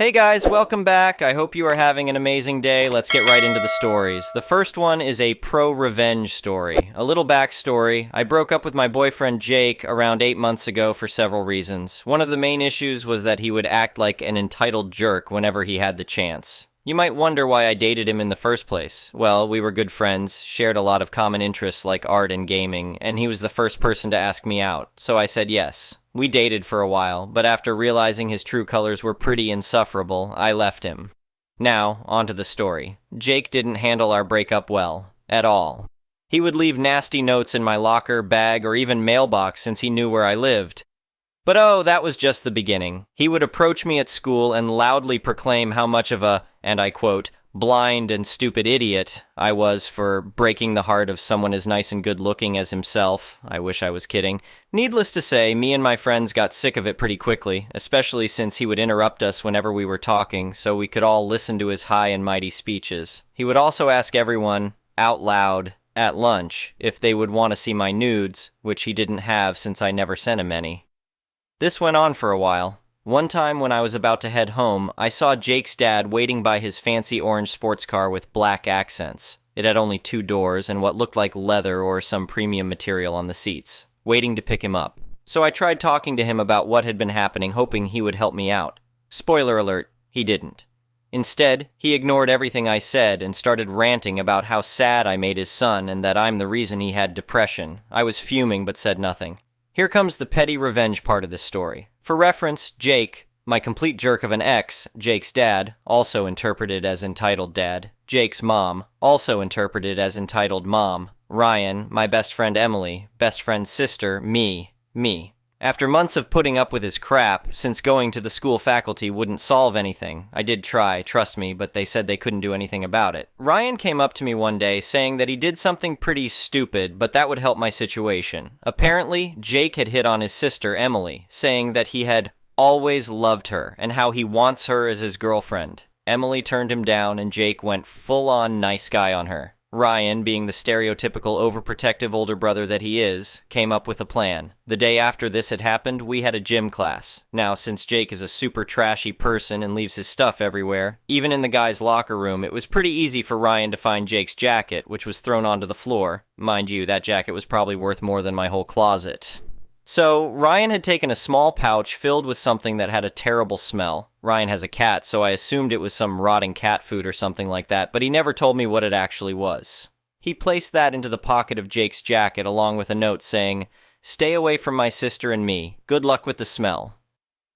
Hey guys, welcome back. I hope you are having an amazing day. Let's get right into the stories. The first one is a pro-revenge story. A little backstory. I broke up with my boyfriend Jake around 8 months ago for several reasons. One of the main issues was that he would act like an entitled jerk whenever he had the chance. You might wonder why I dated him in the first place. Well, we were good friends, shared a lot of common interests like art and gaming, and he was the first person to ask me out, so I said yes. We dated for a while, but after realizing his true colors were pretty insufferable, I left him. Now, onto the story. Jake didn't handle our breakup well. At all. He would leave nasty notes in my locker, bag, or even mailbox since he knew where I lived. But oh, that was just the beginning. He would approach me at school and loudly proclaim how much of a, and I quote, blind and stupid idiot I was for breaking the heart of someone as nice and good looking as himself. I wish I was kidding. Needless to say, me and my friends got sick of it pretty quickly, especially since he would interrupt us whenever we were talking, so we could all listen to his high and mighty speeches. He would also ask everyone, out loud, at lunch, if they would want to see my nudes, which he didn't have since I never sent him any. This went on for a while. One time when I was about to head home, I saw Jake's dad waiting by his fancy orange sports car with black accents. It had only 2 doors and what looked like leather or some premium material on the seats, waiting to pick him up. So I tried talking to him about what had been happening, hoping he would help me out. Spoiler alert, he didn't. Instead, he ignored everything I said and started ranting about how sad I made his son and that I'm the reason he had depression. I was fuming but said nothing. Here comes the petty revenge part of this story. For reference, Jake, my complete jerk of an ex, Jake's dad, also interpreted as entitled dad, Jake's mom, also interpreted as entitled mom, Ryan, my best friend Emily, best friend's sister, me. After months of putting up with his crap, since going to the school faculty wouldn't solve anything, I did try, trust me, but they said they couldn't do anything about it. Ryan came up to me one day saying that he did something pretty stupid, but that would help my situation. Apparently, Jake had hit on his sister, Emily, saying that he had always loved her and how he wants her as his girlfriend. Emily turned him down and Jake went full-on nice guy on her. Ryan, being the stereotypical overprotective older brother that he is, came up with a plan. The day after this had happened, we had a gym class. Now, since Jake is a super trashy person and leaves his stuff everywhere, even in the guys' locker room, it was pretty easy for Ryan to find Jake's jacket, which was thrown onto the floor. Mind you, that jacket was probably worth more than my whole closet. So, Ryan had taken a small pouch filled with something that had a terrible smell. Ryan has a cat, so I assumed it was some rotting cat food or something like that, but he never told me what it actually was. He placed that into the pocket of Jake's jacket along with a note saying, "Stay away from my sister and me. Good luck with the smell."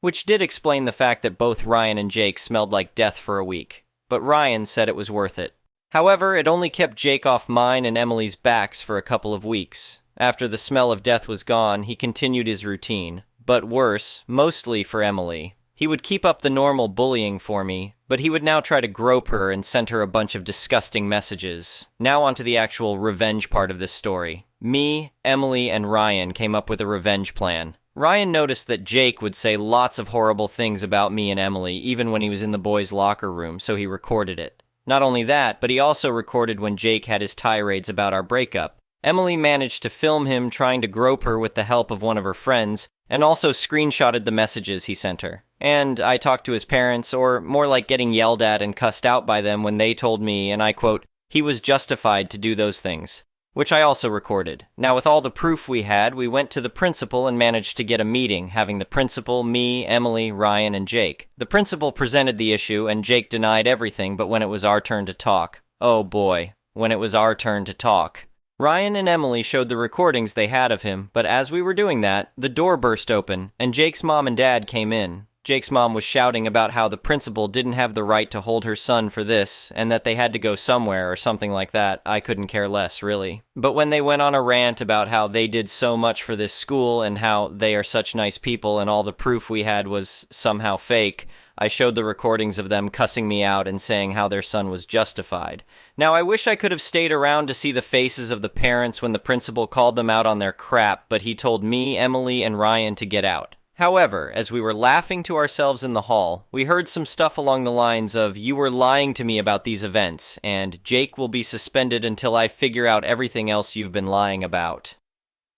Which did explain the fact that both Ryan and Jake smelled like death for a week. But Ryan said it was worth it. However, it only kept Jake off mine and Emily's backs for a couple of weeks. After the smell of death was gone, he continued his routine. But worse, mostly for Emily. He would keep up the normal bullying for me, but he would now try to grope her and send her a bunch of disgusting messages. Now onto the actual revenge part of this story. Me, Emily, and Ryan came up with a revenge plan. Ryan noticed that Jake would say lots of horrible things about me and Emily, even when he was in the boys' locker room, so he recorded it. Not only that, but he also recorded when Jake had his tirades about our breakup. Emily managed to film him trying to grope her with the help of one of her friends, and also screenshotted the messages he sent her. And I talked to his parents, or more like getting yelled at and cussed out by them when they told me, and I quote, he was justified to do those things, which I also recorded. Now with all the proof we had, we went to the principal and managed to get a meeting, having the principal, me, Emily, Ryan, and Jake. The principal presented the issue, and Jake denied everything, but when it was our turn to talk. Oh boy, when it was our turn to talk. Ryan and Emily showed the recordings they had of him, but as we were doing that, the door burst open, and Jake's mom and dad came in. Jake's mom was shouting about how the principal didn't have the right to hold her son for this, and that they had to go somewhere or something like that. I couldn't care less, really. But when they went on a rant about how they did so much for this school and how they are such nice people and all the proof we had was somehow fake, I showed the recordings of them cussing me out and saying how their son was justified. Now, I wish I could have stayed around to see the faces of the parents when the principal called them out on their crap, but he told me, Emily, and Ryan to get out. However, as we were laughing to ourselves in the hall, we heard some stuff along the lines of, "You were lying to me about these events, and Jake will be suspended until I figure out everything else you've been lying about."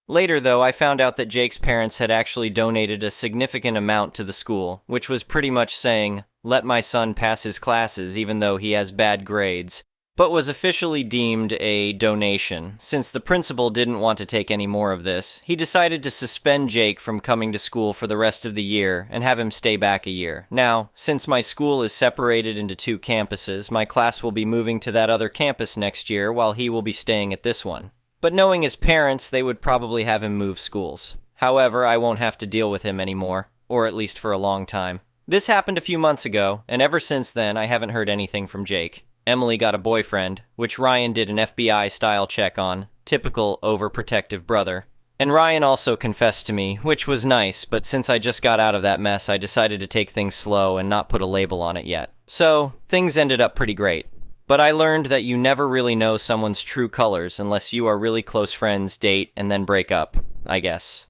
Later, though, I found out that Jake's parents had actually donated a significant amount to the school, which was pretty much saying, let my son pass his classes even though he has bad grades, but was officially deemed a donation. Since the principal didn't want to take any more of this, he decided to suspend Jake from coming to school for the rest of the year and have him stay back a year. Now, since my school is separated into 2 campuses, my class will be moving to that other campus next year while he will be staying at this one. But knowing his parents, they would probably have him move schools. However, I won't have to deal with him anymore, or at least for a long time. This happened a few months ago, and ever since then, I haven't heard anything from Jake. Emily got a boyfriend, which Ryan did an FBI-style check on, typical overprotective brother. And Ryan also confessed to me, which was nice, but since I just got out of that mess, I decided to take things slow and not put a label on it yet. So, things ended up pretty great. But I learned that you never really know someone's true colors unless you are really close friends, date, and then break up, I guess.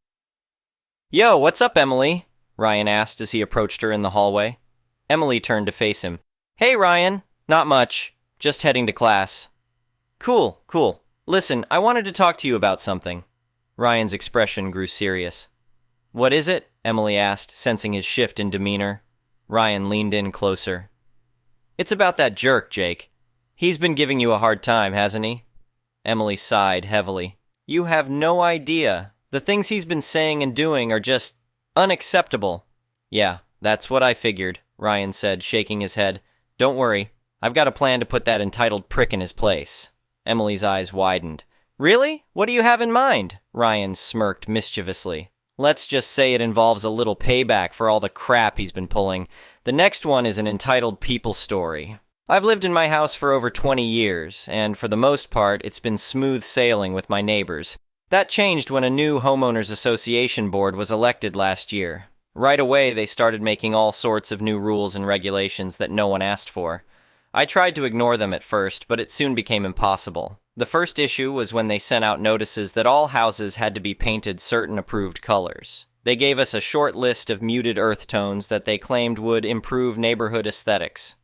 "Yo, what's up, Emily?" Ryan asked as he approached her in the hallway. Emily turned to face him. "Hey, Ryan. Not much. Just heading to class." Cool. Listen, I wanted to talk to you about something." Ryan's expression grew serious. "What is it?" Emily asked, sensing his shift in demeanor. Ryan leaned in closer. "It's about that jerk, Jake. He's been giving you a hard time, hasn't he?" Emily sighed heavily. "You have no idea. The things he's been saying and doing are just unacceptable." "Yeah, that's what I figured," Ryan said, shaking his head. "Don't worry. I've got a plan to put that entitled prick in his place." Emily's eyes widened. "Really? What do you have in mind?" Ryan smirked mischievously. "Let's just say it involves a little payback for all the crap he's been pulling. The next one is an entitled people story. I've lived in my house for over 20 years, and for the most part, it's been smooth sailing with my neighbors. That changed when a new homeowners association board was elected last year. Right away, they started making all sorts of new rules and regulations that no one asked for. I tried to ignore them at first, but it soon became impossible. The first issue was when they sent out notices that all houses had to be painted certain approved colors. They gave us a short list of muted earth tones that they claimed would improve neighborhood aesthetics.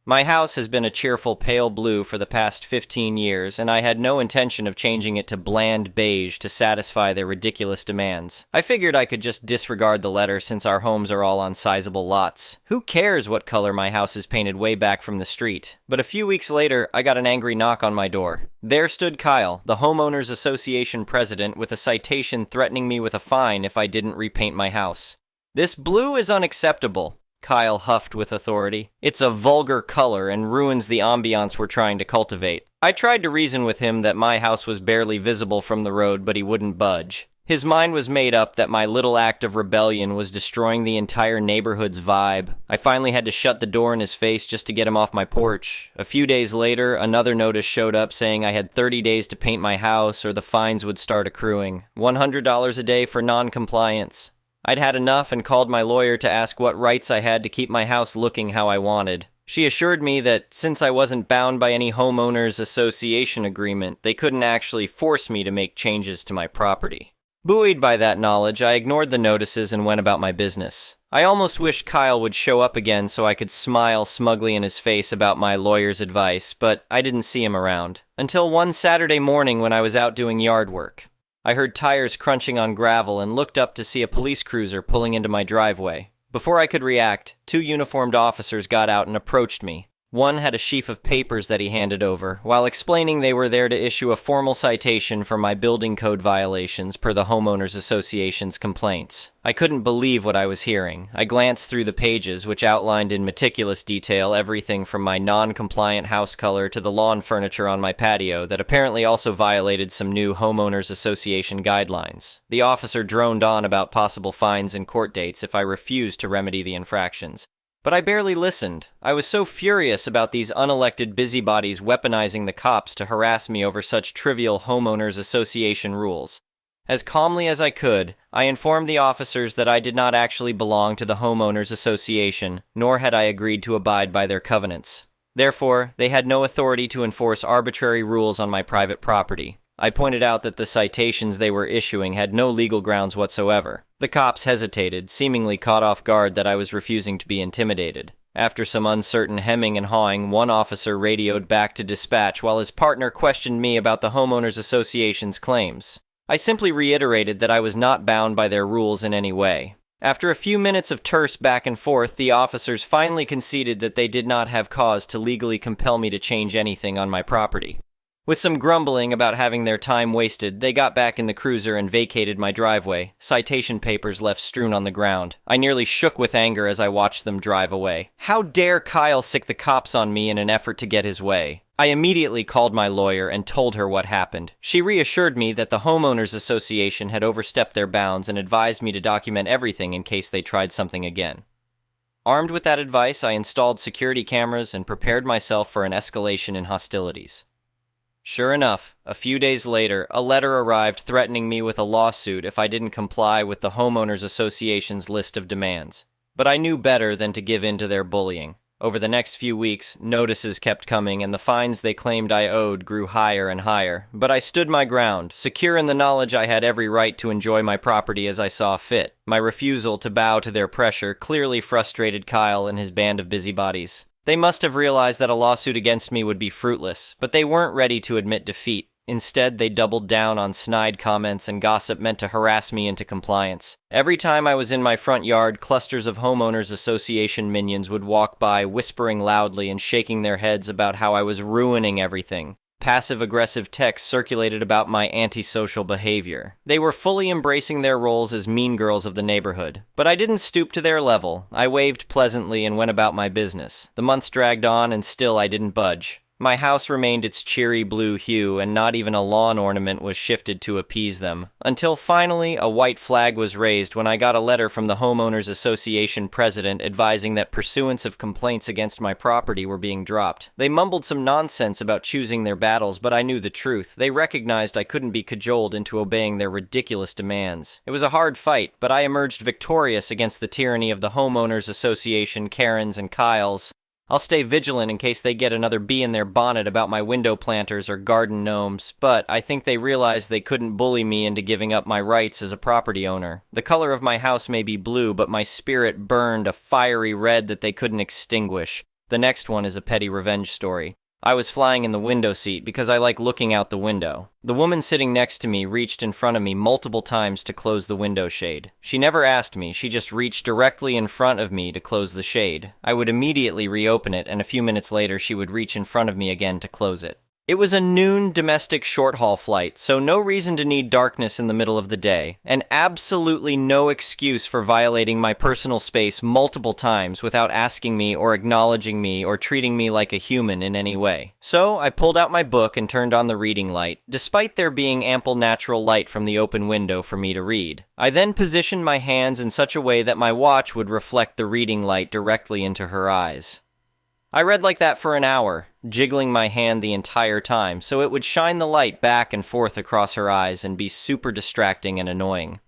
My house has been a cheerful pale blue for the past 15 years, and I had no intention of changing it to bland beige to satisfy their ridiculous demands. I figured I could just disregard the letter since our homes are all on sizable lots. Who cares what color my house is painted way back from the street? But a few weeks later, I got an angry knock on my door. There stood Kyle, the Homeowners Association president, with a citation threatening me with a fine if I didn't repaint my house. "This blue is unacceptable," Kyle huffed with authority. "It's a vulgar color and ruins the ambiance we're trying to cultivate." I tried to reason with him that my house was barely visible from the road, but he wouldn't budge. His mind was made up that my little act of rebellion was destroying the entire neighborhood's vibe. I finally had to shut the door in his face just to get him off my porch. A few days later, another notice showed up saying I had 30 days to paint my house or the fines would start accruing. $100 a day for non-compliance. I'd had enough and called my lawyer to ask what rights I had to keep my house looking how I wanted. She assured me that since I wasn't bound by any homeowners association agreement, they couldn't actually force me to make changes to my property. Buoyed by that knowledge, I ignored the notices and went about my business. I almost wished Kyle would show up again so I could smile smugly in his face about my lawyer's advice, but I didn't see him around. Until one Saturday morning when I was out doing yard work. I heard tires crunching on gravel and looked up to see a police cruiser pulling into my driveway. Before I could react, 2 uniformed officers got out and approached me. One had a sheaf of papers that he handed over, while explaining they were there to issue a formal citation for my building code violations per the Homeowners Association's complaints. I couldn't believe what I was hearing. I glanced through the pages, which outlined in meticulous detail everything from my non-compliant house color to the lawn furniture on my patio that apparently also violated some new Homeowners Association guidelines. The officer droned on about possible fines and court dates if I refused to remedy the infractions. But I barely listened. I was so furious about these unelected busybodies weaponizing the cops to harass me over such trivial homeowners association rules. As calmly as I could, I informed the officers that I did not actually belong to the homeowners association, nor had I agreed to abide by their covenants. Therefore, they had no authority to enforce arbitrary rules on my private property. I pointed out that the citations they were issuing had no legal grounds whatsoever. The cops hesitated, seemingly caught off guard that I was refusing to be intimidated. After some uncertain hemming and hawing, one officer radioed back to dispatch while his partner questioned me about the Homeowners Association's claims. I simply reiterated that I was not bound by their rules in any way. After a few minutes of terse back and forth, the officers finally conceded that they did not have cause to legally compel me to change anything on my property. With some grumbling about having their time wasted, they got back in the cruiser and vacated my driveway, citation papers left strewn on the ground. I nearly shook with anger as I watched them drive away. How dare Kyle sick the cops on me in an effort to get his way? I immediately called my lawyer and told her what happened. She reassured me that the Homeowners Association had overstepped their bounds and advised me to document everything in case they tried something again. Armed with that advice, I installed security cameras and prepared myself for an escalation in hostilities. Sure enough, a few days later, a letter arrived threatening me with a lawsuit if I didn't comply with the Homeowners Association's list of demands. But I knew better than to give in to their bullying. Over the next few weeks, notices kept coming and the fines they claimed I owed grew higher and higher. But I stood my ground, secure in the knowledge I had every right to enjoy my property as I saw fit. My refusal to bow to their pressure clearly frustrated Kyle and his band of busybodies. They must have realized that a lawsuit against me would be fruitless, but they weren't ready to admit defeat. Instead, they doubled down on snide comments and gossip meant to harass me into compliance. Every time I was in my front yard, clusters of Homeowners Association minions would walk by, whispering loudly and shaking their heads about how I was ruining everything. Passive-aggressive texts circulated about my antisocial behavior. They were fully embracing their roles as mean girls of the neighborhood. But I didn't stoop to their level. I waved pleasantly and went about my business. The months dragged on and still I didn't budge. My house remained its cheery blue hue, and not even a lawn ornament was shifted to appease them. Until finally, a white flag was raised when I got a letter from the Homeowners Association president advising that pursuance of complaints against my property were being dropped. They mumbled some nonsense about choosing their battles, but I knew the truth. They recognized I couldn't be cajoled into obeying their ridiculous demands. It was a hard fight, but I emerged victorious against the tyranny of the Homeowners Association, Karens, and Kyles. I'll stay vigilant in case they get another bee in their bonnet about my window planters or garden gnomes, but I think they realized they couldn't bully me into giving up my rights as a property owner. The color of my house may be blue, but my spirit burned a fiery red that they couldn't extinguish. The next one is a petty revenge story. I was flying in the window seat because I like looking out the window. The woman sitting next to me reached in front of me multiple times to close the window shade. She never asked me, she just reached directly in front of me to close the shade. I would immediately reopen it, and a few minutes later she would reach in front of me again to close it. It was a noon domestic short-haul flight, so no reason to need darkness in the middle of the day, and absolutely no excuse for violating my personal space multiple times without asking me or acknowledging me or treating me like a human in any way. So I pulled out my book and turned on the reading light, despite there being ample natural light from the open window for me to read. I then positioned my hands in such a way that my watch would reflect the reading light directly into her eyes. I read like that for an hour, jiggling my hand the entire time, so it would shine the light back and forth across her eyes and be super distracting and annoying.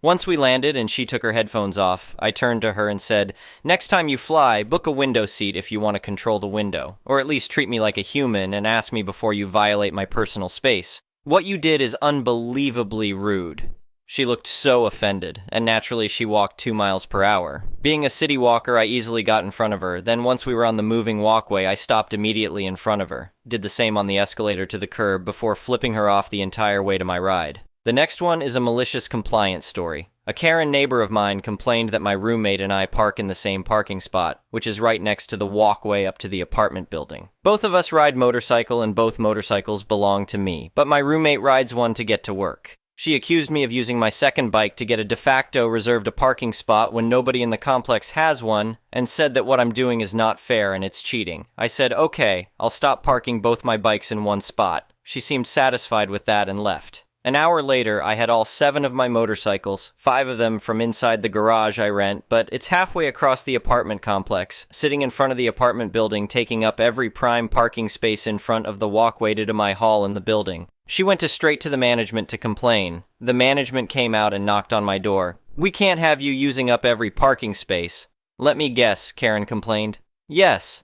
Once we landed and she took her headphones off, I turned to her and said, "Next time you fly, book a window seat if you want to control the window, or at least treat me like a human and ask me before you violate my personal space. What you did is unbelievably rude." She looked so offended, and naturally she walked 2 miles per hour. Being a city walker, I easily got in front of her. Then once we were on the moving walkway, I stopped immediately in front of her. Did the same on the escalator to the curb before flipping her off the entire way to my ride. The next one is a malicious compliance story. A Karen neighbor of mine complained that my roommate and I park in the same parking spot, which is right next to the walkway up to the apartment building. Both of us ride motorcycle and both motorcycles belong to me, but my roommate rides one to get to work. She accused me of using my second bike to get a de facto reserved a parking spot when nobody in the complex has one, and said that what I'm doing is not fair and it's cheating. I said, "Okay, I'll stop parking both my bikes in one spot." She seemed satisfied with that and left. An hour later, I had all 7 of my motorcycles, 5 of them from inside the garage I rent, but it's halfway across the apartment complex, sitting in front of the apartment building, taking up every prime parking space in front of the walkway to my hall in the building. She went straight to the management to complain. The management came out and knocked on my door. "We can't have you using up every parking space." "Let me guess," Karen complained. "Yes."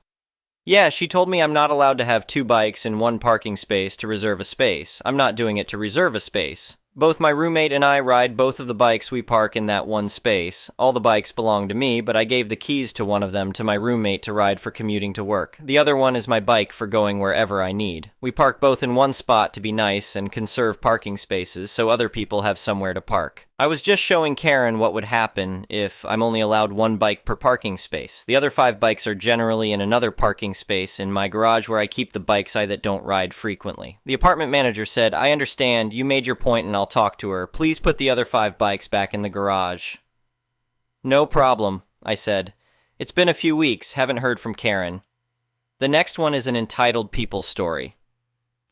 "Yeah, she told me I'm not allowed to have 2 bikes in one parking space to reserve a space. I'm not doing it to reserve a space. Both my roommate and I ride both of the bikes we park in that one space. All the bikes belong to me, but I gave the keys to one of them to my roommate to ride for commuting to work. The other one is my bike for going wherever I need. We park both in one spot to be nice and conserve parking spaces so other people have somewhere to park. I was just showing Karen what would happen if I'm only allowed one bike per parking space. The other 5 bikes are generally in another parking space in my garage where I keep the bikes that don't ride frequently. The apartment manager said, "I understand, you made your point and I'll talk to her. Please put the other 5 bikes back in the garage." "No problem," I said. "It's been a few weeks, haven't heard from Karen." The next one is an entitled people story.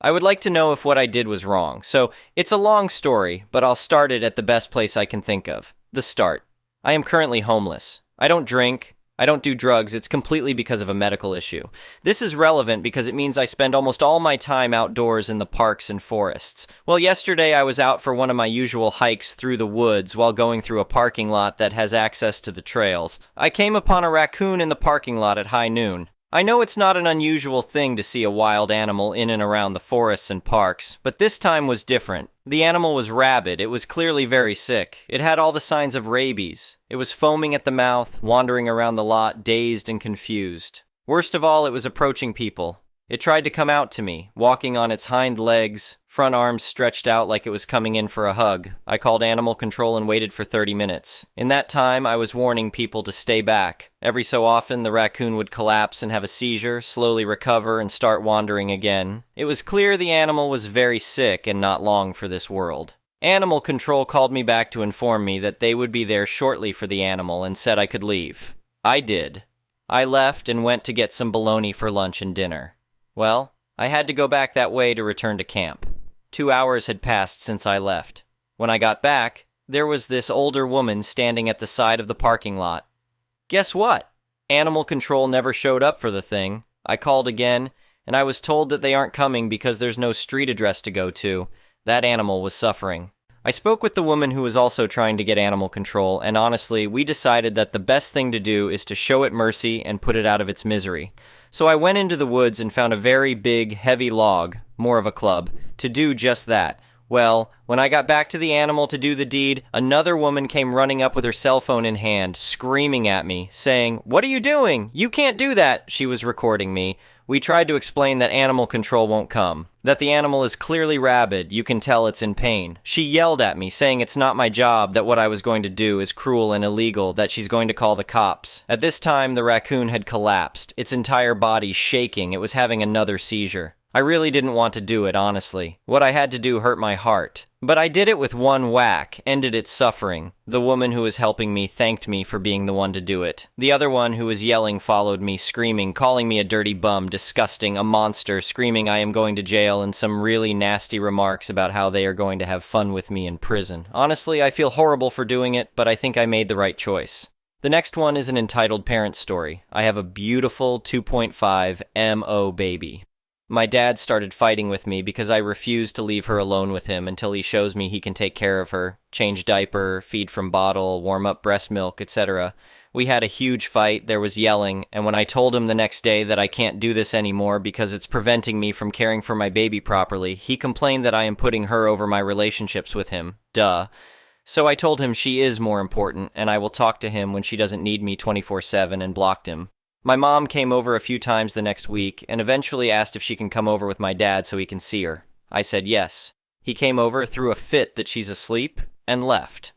I would like to know if what I did was wrong, so it's a long story, but I'll start it at the best place I can think of. The start. I am currently homeless. I don't drink. I don't do drugs. It's completely because of a medical issue. This is relevant because it means I spend almost all my time outdoors in the parks and forests. Well, yesterday I was out for one of my usual hikes through the woods while going through a parking lot that has access to the trails. I came upon a raccoon in the parking lot at high noon. I know it's not an unusual thing to see a wild animal in and around the forests and parks, but this time was different. The animal was rabid. It was clearly very sick. It had all the signs of rabies. It was foaming at the mouth, wandering around the lot, dazed and confused. Worst of all, it was approaching people. It tried to come out to me, walking on its hind legs, front arms stretched out like it was coming in for a hug. I called animal control and waited for 30 minutes. In that time, I was warning people to stay back. Every so often, the raccoon would collapse and have a seizure, slowly recover, and start wandering again. It was clear the animal was very sick and not long for this world. Animal control called me back to inform me that they would be there shortly for the animal and said I could leave. I did. I left and went to get some bologna for lunch and dinner. Well, I had to go back that way to return to camp. 2 hours had passed since I left. When I got back, there was this older woman standing at the side of the parking lot. Guess what? Animal control never showed up for the thing. I called again, and I was told that they aren't coming because there's no street address to go to. That animal was suffering. I spoke with the woman who was also trying to get animal control, and honestly, we decided that the best thing to do is to show it mercy and put it out of its misery. So I went into the woods and found a very big, heavy log, more of a club, to do just that. Well, when I got back to the animal to do the deed, another woman came running up with her cell phone in hand, screaming at me, saying, "What are you doing? You can't do that!" She was recording me. We tried to explain that animal control won't come, that the animal is clearly rabid, you can tell it's in pain. She yelled at me, saying it's not my job, that what I was going to do is cruel and illegal, that she's going to call the cops. At this time, the raccoon had collapsed, its entire body shaking, it was having another seizure. I really didn't want to do it, honestly. What I had to do hurt my heart. But I did it with one whack, ended its suffering. The woman who was helping me thanked me for being the one to do it. The other one who was yelling followed me, screaming, calling me a dirty bum, disgusting, a monster, screaming I am going to jail, and some really nasty remarks about how they are going to have fun with me in prison. Honestly, I feel horrible for doing it, but I think I made the right choice. The next one is an entitled parent story. I have a beautiful 2.5 MO baby. My dad started fighting with me because I refused to leave her alone with him until he shows me he can take care of her, change diaper, feed from bottle, warm up breast milk, etc. We had a huge fight, there was yelling, and when I told him the next day that I can't do this anymore because it's preventing me from caring for my baby properly, he complained that I am putting her over my relationships with him. Duh. So I told him she is more important, and I will talk to him when she doesn't need me 24/7 and blocked him. My mom came over a few times the next week and eventually asked if she can come over with my dad so he can see her. I said yes. He came over, threw a fit that she's asleep, and left.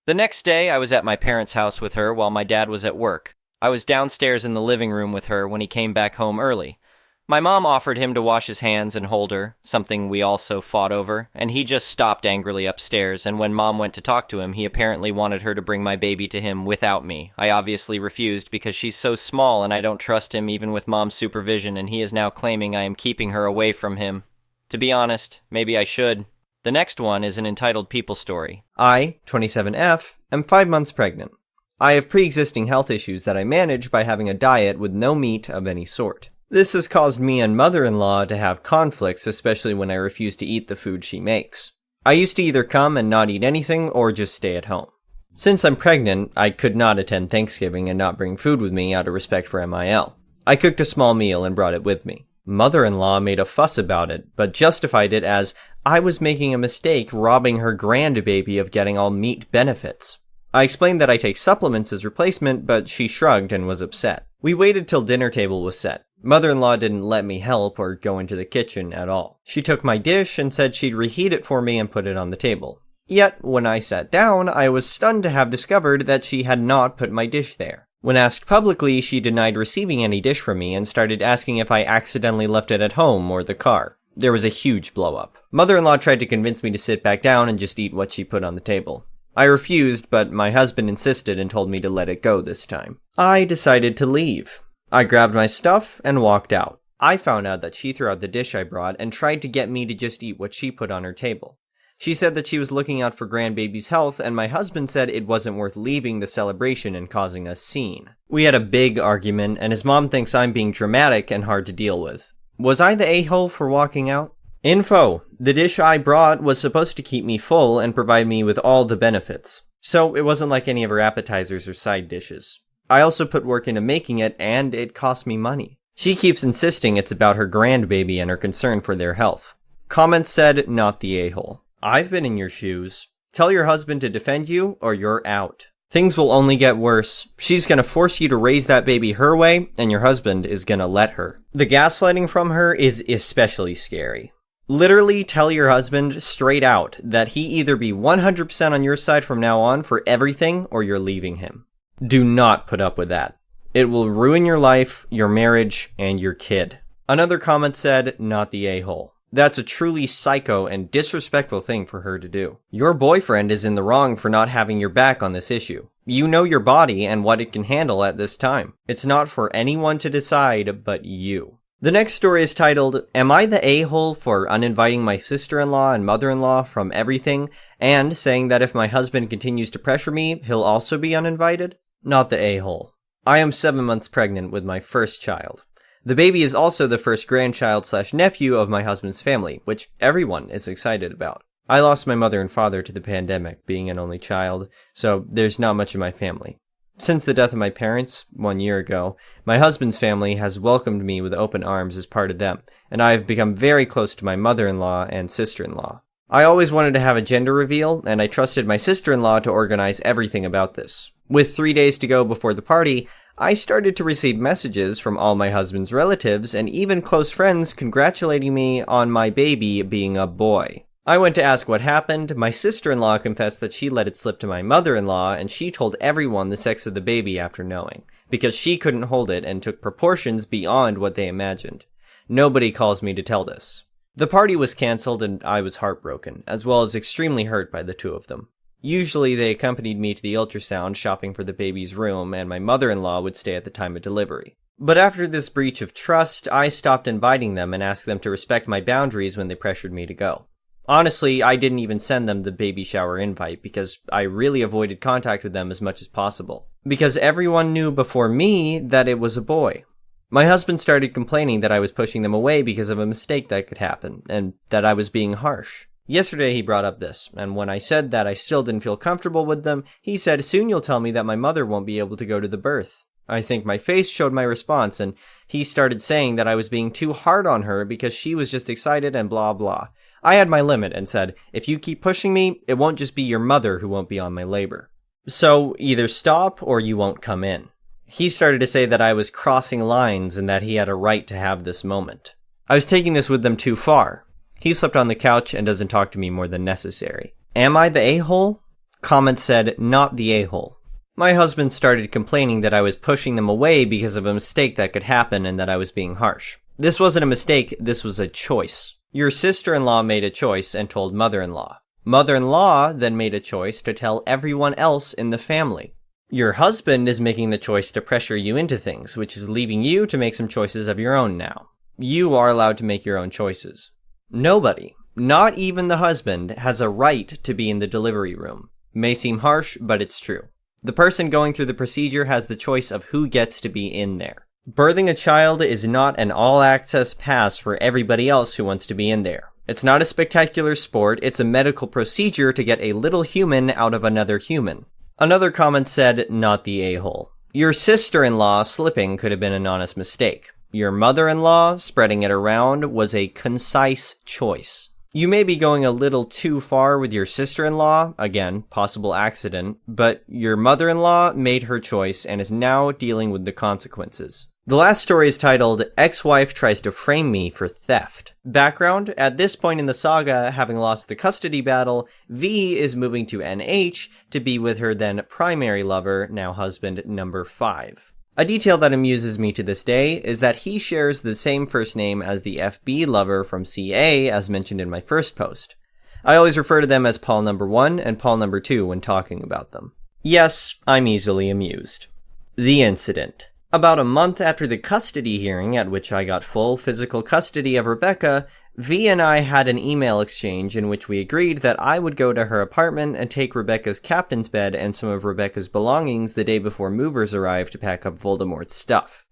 The next day, I was at my parents' house with her while my dad was at work. I was downstairs in the living room with her when he came back home early. My mom offered him to wash his hands and hold her, something we also fought over, and he just stopped angrily upstairs, and when Mom went to talk to him, he apparently wanted her to bring my baby to him without me. I obviously refused because she's so small and I don't trust him even with Mom's supervision, and he is now claiming I am keeping her away from him. To be honest, maybe I should. The next one is an entitled people story. I, 27F, am 5 months pregnant. I have pre-existing health issues that I manage by having a diet with no meat of any sort. This has caused me and mother-in-law to have conflicts, especially when I refuse to eat the food she makes. I used to either come and not eat anything or just stay at home. Since I'm pregnant, I could not attend Thanksgiving and not bring food with me out of respect for MIL. I cooked a small meal and brought it with me. Mother-in-law made a fuss about it, but justified it as I was making a mistake robbing her grandbaby of getting all meat benefits. I explained that I take supplements as replacement, but she shrugged and was upset. We waited till dinner table was set. Mother-in-law didn't let me help or go into the kitchen at all. She took my dish and said she'd reheat it for me and put it on the table. Yet, when I sat down, I was stunned to have discovered that she had not put my dish there. When asked publicly, she denied receiving any dish from me and started asking if I accidentally left it at home or the car. There was a huge blow-up. Mother-in-law tried to convince me to sit back down and just eat what she put on the table. I refused, but my husband insisted and told me to let it go this time. I decided to leave. I grabbed my stuff and walked out. I found out that she threw out the dish I brought and tried to get me to just eat what she put on her table. She said that she was looking out for grandbaby's health, and my husband said it wasn't worth leaving the celebration and causing a scene. We had a big argument, and his mom thinks I'm being dramatic and hard to deal with. Was I the a-hole for walking out? Info: the dish I brought was supposed to keep me full and provide me with all the benefits. So it wasn't like any of her appetizers or side dishes. I also put work into making it, and it cost me money. She keeps insisting it's about her grandbaby and her concern for their health. Comments said, not the a-hole. I've been in your shoes. Tell your husband to defend you, or you're out. Things will only get worse. She's gonna force you to raise that baby her way, and your husband is gonna let her. The gaslighting from her is especially scary. Literally tell your husband straight out that he either be 100% on your side from now on for everything, or you're leaving him. Do not put up with that. It will ruin your life, your marriage, and your kid. Another comment said, not the a-hole. That's a truly psycho and disrespectful thing for her to do. Your boyfriend is in the wrong for not having your back on this issue. You know your body and what it can handle at this time. It's not for anyone to decide but you. The next story is titled, Am I the a-hole for uninviting my sister-in-law and mother-in-law from everything, and saying that if my husband continues to pressure me, he'll also be uninvited? Not the a-hole. I am 7 months pregnant with my first child. The baby is also the first grandchild/nephew of my husband's family, which everyone is excited about. I lost my mother and father to the pandemic, being an only child, so there's not much in my family. Since the death of my parents, 1 year ago, my husband's family has welcomed me with open arms as part of them, and I have become very close to my mother-in-law and sister-in-law. I always wanted to have a gender reveal, and I trusted my sister-in-law to organize everything about this. With 3 days to go before the party, I started to receive messages from all my husband's relatives and even close friends congratulating me on my baby being a boy. I went to ask what happened. My sister-in-law confessed that she let it slip to my mother-in-law, and she told everyone the sex of the baby after knowing, because she couldn't hold it and took proportions beyond what they imagined. Nobody calls me to tell this. The party was cancelled and I was heartbroken, as well as extremely hurt by the two of them. Usually they accompanied me to the ultrasound shopping for the baby's room, and my mother-in-law would stay at the time of delivery. But after this breach of trust, I stopped inviting them and asked them to respect my boundaries when they pressured me to go. Honestly, I didn't even send them the baby shower invite because I really avoided contact with them as much as possible. Because everyone knew before me that it was a boy. My husband started complaining that I was pushing them away because of a mistake that could happen, and that I was being harsh. Yesterday he brought up this, and when I said that I still didn't feel comfortable with them, he said, soon you'll tell me that my mother won't be able to go to the birth. I think my face showed my response, and he started saying that I was being too hard on her because she was just excited and blah blah. I had my limit and said, if you keep pushing me, it won't just be your mother who won't be on my labor. So either stop or you won't come in. He started to say that I was crossing lines and that he had a right to have this moment. I was taking this with them too far. He slept on the couch and doesn't talk to me more than necessary. Am I the a-hole? Comment said, not the a-hole. My husband started complaining that I was pushing them away because of a mistake that could happen and that I was being harsh. This wasn't a mistake, this was a choice. Your sister-in-law made a choice and told mother-in-law. Mother-in-law then made a choice to tell everyone else in the family. Your husband is making the choice to pressure you into things, which is leaving you to make some choices of your own now. You are allowed to make your own choices. Nobody, not even the husband, has a right to be in the delivery room. May seem harsh, but it's true. The person going through the procedure has the choice of who gets to be in there. Birthing a child is not an all-access pass for everybody else who wants to be in there. It's not a spectacular sport, it's a medical procedure to get a little human out of another human. Another comment said, not the a-hole. Your sister-in-law slipping could have been an honest mistake. Your mother-in-law spreading it around was a concise choice. You may be going a little too far with your sister-in-law, again, possible accident, but your mother-in-law made her choice and is now dealing with the consequences. The last story is titled, Ex-Wife Tries to Frame Me for Theft. Background, at this point in the saga, having lost the custody battle, V is moving to NH to be with her then primary lover, now husband number 5. A detail that amuses me to this day is that he shares the same first name as the FB lover from CA as mentioned in my first post. I always refer to them as Paul number 1 and Paul number 2 when talking about them. Yes, I'm easily amused. The incident. About a month after the custody hearing at which I got full physical custody of Rebecca, V and I had an email exchange in which we agreed that I would go to her apartment and take Rebecca's captain's bed and some of Rebecca's belongings the day before movers arrived to pack up Voldemort's stuff.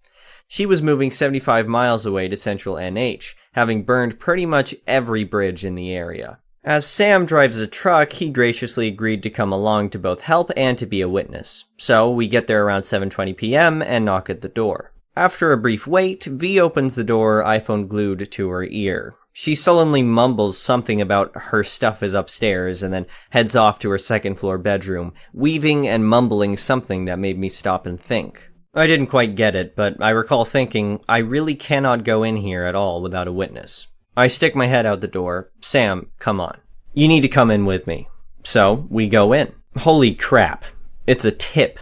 She was moving 75 miles away to central NH, having burned pretty much every bridge in the area. As Sam drives a truck, he graciously agreed to come along to both help and to be a witness. So we get there around 7:20 p.m. and knock at the door. After a brief wait, V opens the door, iPhone glued to her ear. She sullenly mumbles something about her stuff is upstairs and then heads off to her second floor bedroom, weaving and mumbling something that made me stop and think. I didn't quite get it, but I recall thinking, I really cannot go in here at all without a witness. I stick my head out the door. Sam, come on. You need to come in with me. So, we go in. Holy crap. It's a tip.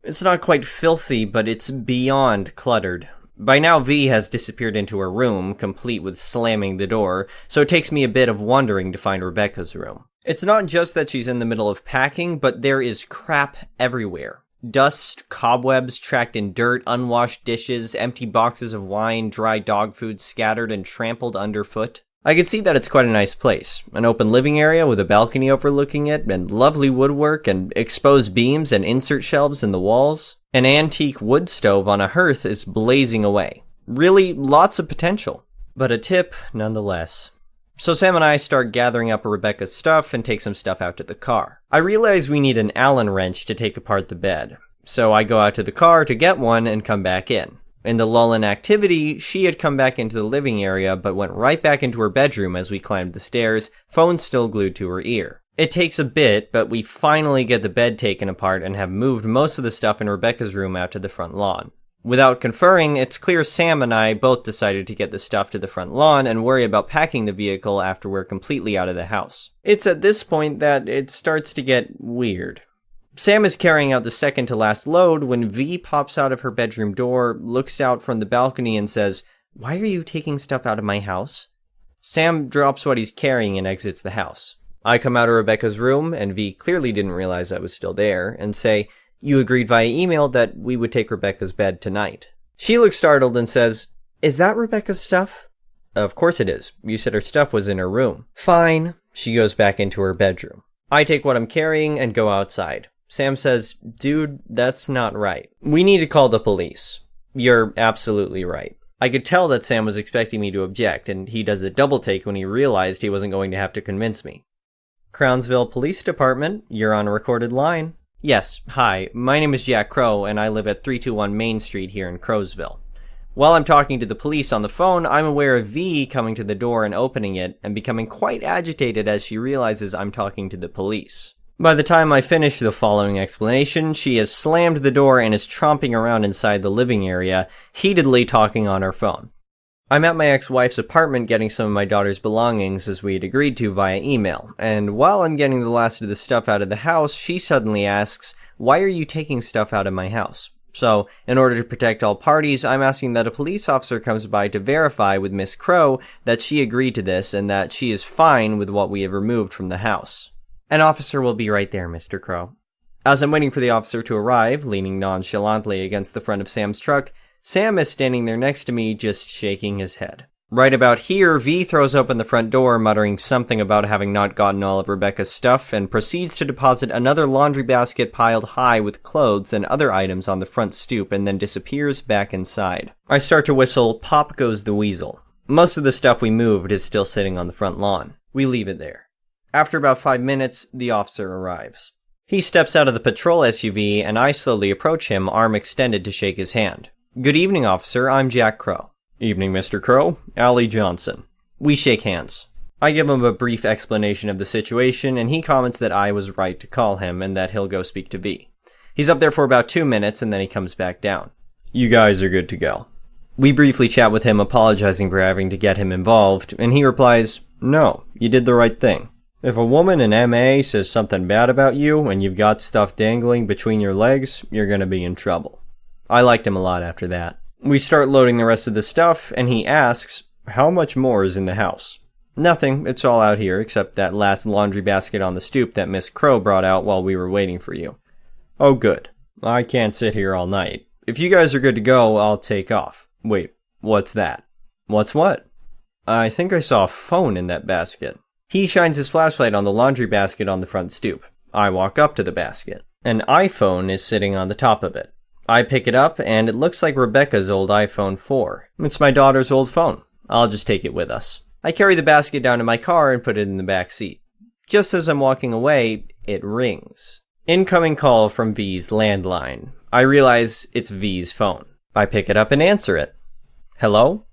It's not quite filthy, but it's beyond cluttered. By now, V has disappeared into her room, complete with slamming the door, so it takes me a bit of wondering to find Rebecca's room. It's not just that she's in the middle of packing, but there is crap everywhere. Dust, cobwebs tracked in dirt, unwashed dishes, empty boxes of wine, dry dog food scattered and trampled underfoot. I could see that it's quite a nice place. An open living area with a balcony overlooking it, and lovely woodwork, and exposed beams and insert shelves in the walls. An antique wood stove on a hearth is blazing away. Really, lots of potential. But a tip, nonetheless. So Sam and I start gathering up Rebecca's stuff and take some stuff out to the car. I realize we need an Allen wrench to take apart the bed. So I go out to the car to get one and come back in. In the lull in activity, she had come back into the living area but went right back into her bedroom as we climbed the stairs, phone still glued to her ear. It takes a bit, but we finally get the bed taken apart and have moved most of the stuff in Rebecca's room out to the front lawn. Without conferring, it's clear Sam and I both decided to get the stuff to the front lawn and worry about packing the vehicle after we're completely out of the house. It's at this point that it starts to get weird. Sam is carrying out the second to last load when V pops out of her bedroom door, looks out from the balcony and says, "Why are you taking stuff out of my house?" Sam drops what he's carrying and exits the house. I come out of Rebecca's room, and V clearly didn't realize I was still there, and say, "You agreed via email that we would take Rebecca's bed tonight." She looks startled and says, "Is that Rebecca's stuff?" "Of course it is. You said her stuff was in her room." "Fine." She goes back into her bedroom. I take what I'm carrying and go outside. Sam says, "Dude, that's not right. We need to call the police." "You're absolutely right." I could tell that Sam was expecting me to object, and he does a double take when he realized he wasn't going to have to convince me. "Crownsville Police Department, you're on a recorded line." "Yes, hi, my name is Jack Crow, and I live at 321 Main Street here in Crowsville." While I'm talking to the police on the phone, I'm aware of V coming to the door and opening it, and becoming quite agitated as she realizes I'm talking to the police. By the time I finish the following explanation, she has slammed the door and is tromping around inside the living area, heatedly talking on her phone. I'm at my ex-wife's apartment getting some of my daughter's belongings as we had agreed to via email, and while I'm getting the last of the stuff out of the house, she suddenly asks, "Why are you taking stuff out of my house?" So, in order to protect all parties, I'm asking that a police officer comes by to verify with Miss Crow that she agreed to this and that she is fine with what we have removed from the house. "An officer will be right there, Mr. Crow." As I'm waiting for the officer to arrive, leaning nonchalantly against the front of Sam's truck, Sam is standing there next to me, just shaking his head. Right about here, V throws open the front door, muttering something about having not gotten all of Rebecca's stuff, and proceeds to deposit another laundry basket piled high with clothes and other items on the front stoop, and then disappears back inside. I start to whistle, "Pop Goes the Weasel." Most of the stuff we moved is still sitting on the front lawn. We leave it there. After about 5 minutes, the officer arrives. He steps out of the patrol SUV, and I slowly approach him, arm extended to shake his hand. "Good evening, officer. I'm Jack Crow." "Evening, Mr. Crow. Allie Johnson." We shake hands. I give him a brief explanation of the situation, and he comments that I was right to call him, and that he'll go speak to V. He's up there for about 2 minutes, and then he comes back down. "You guys are good to go." We briefly chat with him, apologizing for having to get him involved, and he replies, "No, you did the right thing. If a woman in MA says something bad about you and you've got stuff dangling between your legs, you're gonna be in trouble." I liked him a lot after that. We start loading the rest of the stuff, and he asks, "How much more is in the house?" "Nothing, it's all out here, except that last laundry basket on the stoop that Miss Crow brought out while we were waiting for you." "Oh, good. I can't sit here all night. If you guys are good to go, I'll take off." "Wait, what's that?" "What's what?" "I think I saw a phone in that basket." He shines his flashlight on the laundry basket on the front stoop. I walk up to the basket. An iPhone is sitting on the top of it. I pick it up, and it looks like Rebecca's old iPhone 4. It's my daughter's old phone. I'll just take it with us. I carry the basket down to my car and put it in the back seat. Just as I'm walking away, it rings. Incoming call from V's landline. I realize it's V's phone. I pick it up and answer it. "Hello?"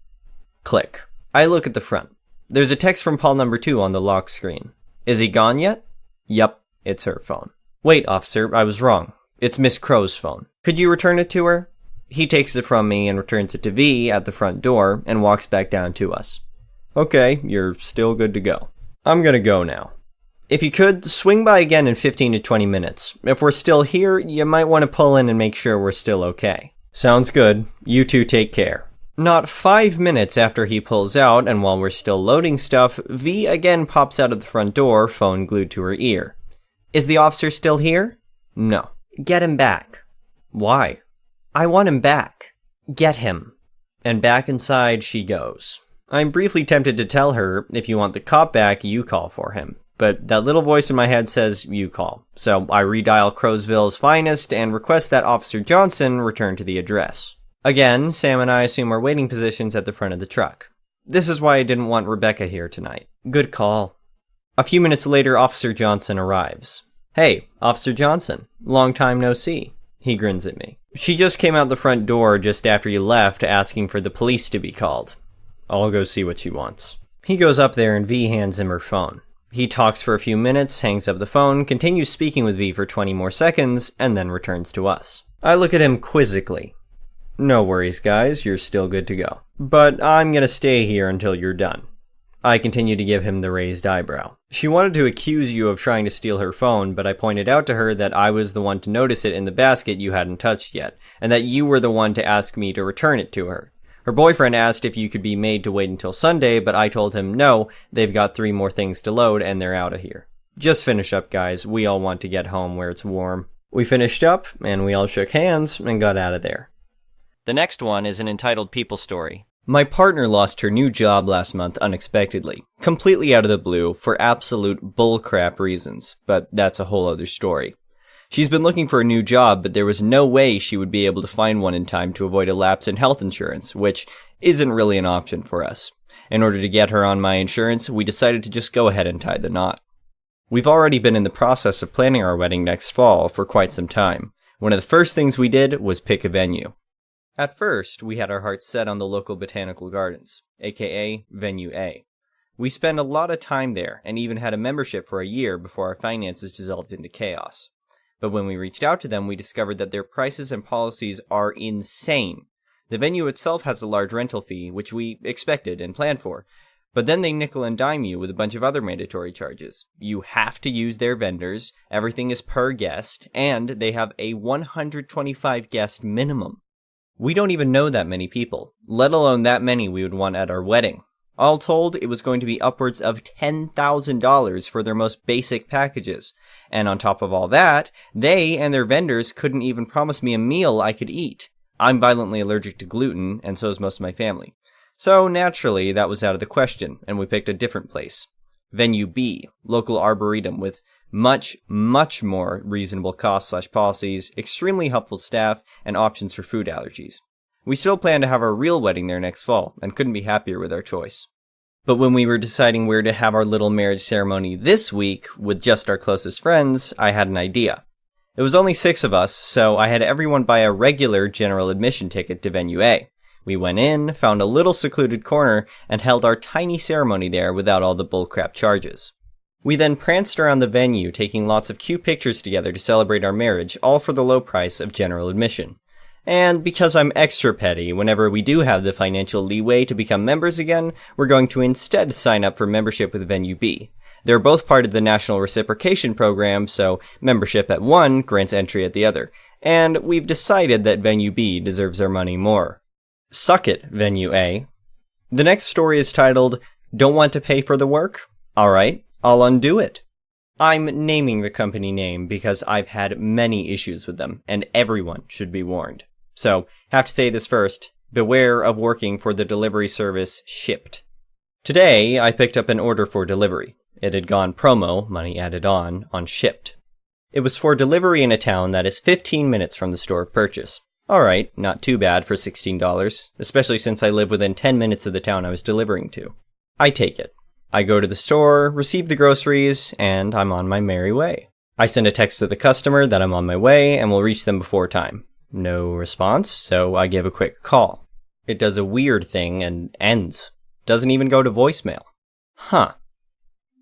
Click. I look at the front. There's a text from Paul number 2 on the lock screen. "Is he gone yet?" "Yup, it's her phone." "Wait, officer, I was wrong. It's Miss Crow's phone. Could you return it to her?" He takes it from me and returns it to V at the front door and walks back down to us. "Okay, you're still good to go. I'm gonna go now. If you could, swing by again in 15 to 20 minutes. If we're still here, you might want to pull in and make sure we're still okay." "Sounds good. You two take care." Not 5 minutes after he pulls out, and while we're still loading stuff, V again pops out of the front door, phone glued to her ear. "Is the officer still here?" "No." "Get him back." "Why?" "I want him back." "Get him." And back inside she goes. I'm briefly tempted to tell her, "If you want the cop back, you call for him." But that little voice in my head says, "You call." So I redial Crowsville's finest and request that Officer Johnson return to the address. Again, Sam and I assume our waiting positions at the front of the truck. This is why I didn't want Rebecca here tonight. Good call. A few minutes later, Officer Johnson arrives. "Hey, Officer Johnson. Long time no see." He grins at me. "She just came out the front door just after you left, asking for the police to be called." "I'll go see what she wants." He goes up there and V hands him her phone. He talks for a few minutes, hangs up the phone, continues speaking with V for 20 more seconds, and then returns to us. I look at him quizzically. "No worries, guys, you're still good to go. But I'm gonna stay here until you're done." I continue to give him the raised eyebrow. "She wanted to accuse you of trying to steal her phone, but I pointed out to her that I was the one to notice it in the basket you hadn't touched yet, and that you were the one to ask me to return it to her. Her boyfriend asked if you could be made to wait until Sunday, but I told him no, they've got 3 more things to load and they're out of here. Just finish up, guys. We all want to get home where it's warm." We finished up, and we all shook hands and got out of there. The next one is an entitled people story. My partner lost her new job last month unexpectedly, completely out of the blue, for absolute bullcrap reasons, but that's a whole other story. She's been looking for a new job, but there was no way she would be able to find one in time to avoid a lapse in health insurance, which isn't really an option for us. In order to get her on my insurance, we decided to just go ahead and tie the knot. We've already been in the process of planning our wedding next fall for quite some time. One of the first things we did was pick a venue. At first, we had our hearts set on the local botanical gardens, aka Venue A. We spent a lot of time there, and even had a membership for a year before our finances dissolved into chaos. But when we reached out to them, we discovered that their prices and policies are insane. The venue itself has a large rental fee, which we expected and planned for, but then they nickel and dime you with a bunch of other mandatory charges. You have to use their vendors, everything is per guest, and they have a 125 guest minimum. We don't even know that many people, let alone that many we would want at our wedding. All told, it was going to be upwards of $10,000 for their most basic packages. And on top of all that, they and their vendors couldn't even promise me a meal I could eat. I'm violently allergic to gluten, and so is most of my family. So naturally, that was out of the question, and we picked a different place. Venue B, local arboretum with much more reasonable costs/policies, extremely helpful staff, and options for food allergies. We still plan to have our real wedding there next fall, and couldn't be happier with our choice. But when we were deciding where to have our little marriage ceremony this week, with just our closest friends, I had an idea. It was only 6 of us, so I had everyone buy a regular general admission ticket to Venue A. We went in, found a little secluded corner, and held our tiny ceremony there without all the bullcrap charges. We then pranced around the venue, taking lots of cute pictures together to celebrate our marriage, all for the low price of general admission. And because I'm extra petty, whenever we do have the financial leeway to become members again, we're going to instead sign up for membership with Venue B. They're both part of the National Reciprocation Program, so membership at one grants entry at the other. And we've decided that Venue B deserves our money more. Suck it, Venue A. The next story is titled, Don't Want to Pay for the Work? Alright, I'll undo it. I'm naming the company name because I've had many issues with them, and everyone should be warned. So, have to say this first, beware of working for the delivery service Shipt. Today, I picked up an order for delivery. It had gone promo, money added on Shipt. It was for delivery in a town that is 15 minutes from the store of purchase. Alright, not too bad for $16, especially since I live within 10 minutes of the town I was delivering to. I take it. I go to the store, receive the groceries, and I'm on my merry way. I send a text to the customer that I'm on my way and will reach them before time. No response, so I give a quick call. It does a weird thing and ends. Doesn't even go to voicemail. Huh.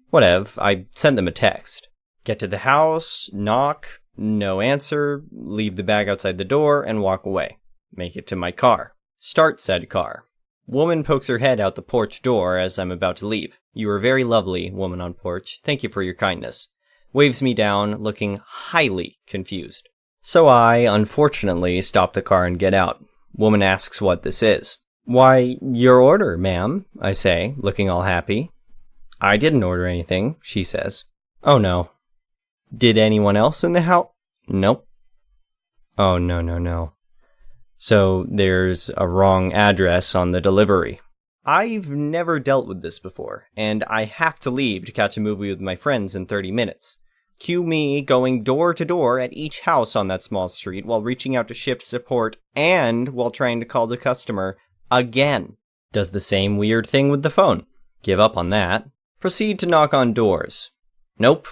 Whatever, I sent them a text. Get to the house, knock, no answer, leave the bag outside the door, and walk away. Make it to my car. Start said car. Woman pokes her head out the porch door as I'm about to leave. You are very lovely, woman on porch. Thank you for your kindness. Waves me down, looking highly confused. So I, unfortunately, stop the car and get out. Woman asks what this is. Why, your order, ma'am, I say, looking all happy. I didn't order anything, she says. Oh no. Did anyone else in the house? Nope. Oh no. So there's a wrong address on the delivery. I've never dealt with this before, and I have to leave to catch a movie with my friends in 30 minutes. Cue me going door to door at each house on that small street while reaching out to Shipt support and while trying to call the customer again. Does the same weird thing with the phone. Give up on that. Proceed to knock on doors. Nope.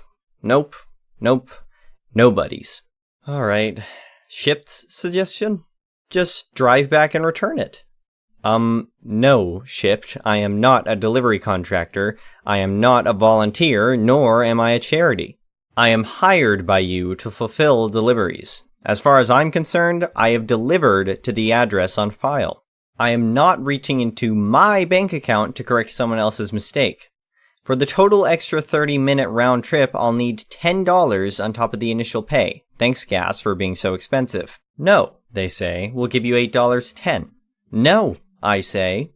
Nobody's. Alright. Shipt's suggestion? Just drive back and return it. No, Shipt. I am not a delivery contractor. I am not a volunteer, nor am I a charity. I am hired by you to fulfill deliveries. As far as I'm concerned, I have delivered to the address on file. I am not reaching into my bank account to correct someone else's mistake. For the total extra 30-minute round trip, I'll need $10 on top of the initial pay. Thanks, gas, for being so expensive. No, they say, we'll give you $8.10. No, I say.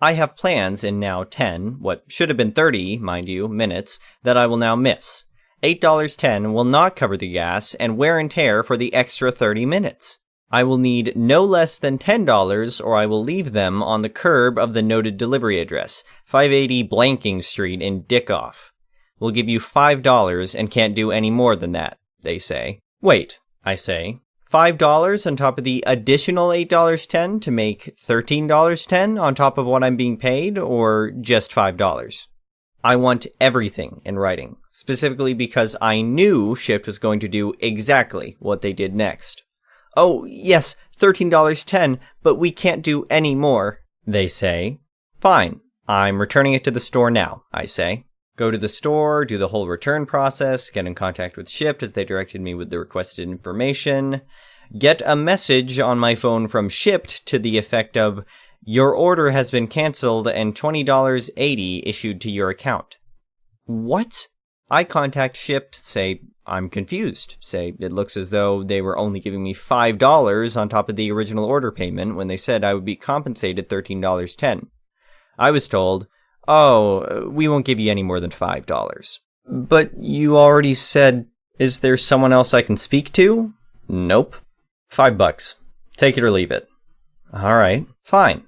I have plans in now 10, what should have been 30, mind you, minutes, that I will now miss. $8.10 will not cover the gas and wear and tear for the extra 30 minutes. I will need no less than $10 or I will leave them on the curb of the noted delivery address, 580 Blanking Street in Dickoff. We'll give you $5 and can't do any more than that, they say. Wait, I say. $5 on top of the additional $8.10 to make $13.10 on top of what I'm being paid, or just $5? I want everything in writing, specifically because I knew Shipt was going to do exactly what they did next. Oh, yes, $13.10, but we can't do any more, they say. Fine, I'm returning it to the store now, I say. Go to the store, do the whole return process, get in contact with Shipt as they directed me with the requested information, get a message on my phone from Shipt to the effect of, your order has been canceled and $20.80 issued to your account. What? I contact Shipt, say, I'm confused, say, it looks as though they were only giving me $5 on top of the original order payment when they said I would be compensated $13.10. I was told, oh, we won't give you any more than $5. But you already said, is there someone else I can speak to? Nope. $5. Take it or leave it. Alright, fine.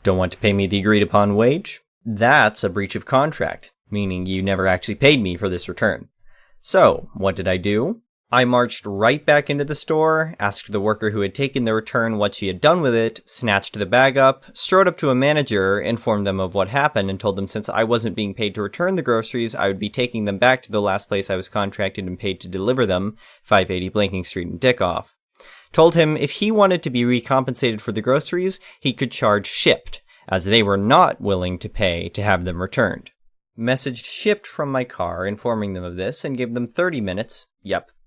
Don't want to pay me the agreed upon wage? That's a breach of contract, meaning you never actually paid me for this return. So, what did I do? I marched right back into the store, asked the worker who had taken the return what she had done with it, snatched the bag up, strode up to a manager, informed them of what happened, and told them since I wasn't being paid to return the groceries, I would be taking them back to the last place I was contracted and paid to deliver them, 580 Blanking Street in Dickoff. Told him if he wanted to be recompensated for the groceries, he could charge Shipt, as they were not willing to pay to have them returned. Messaged Shipt from my car, informing them of this, and gave them 30 minutes,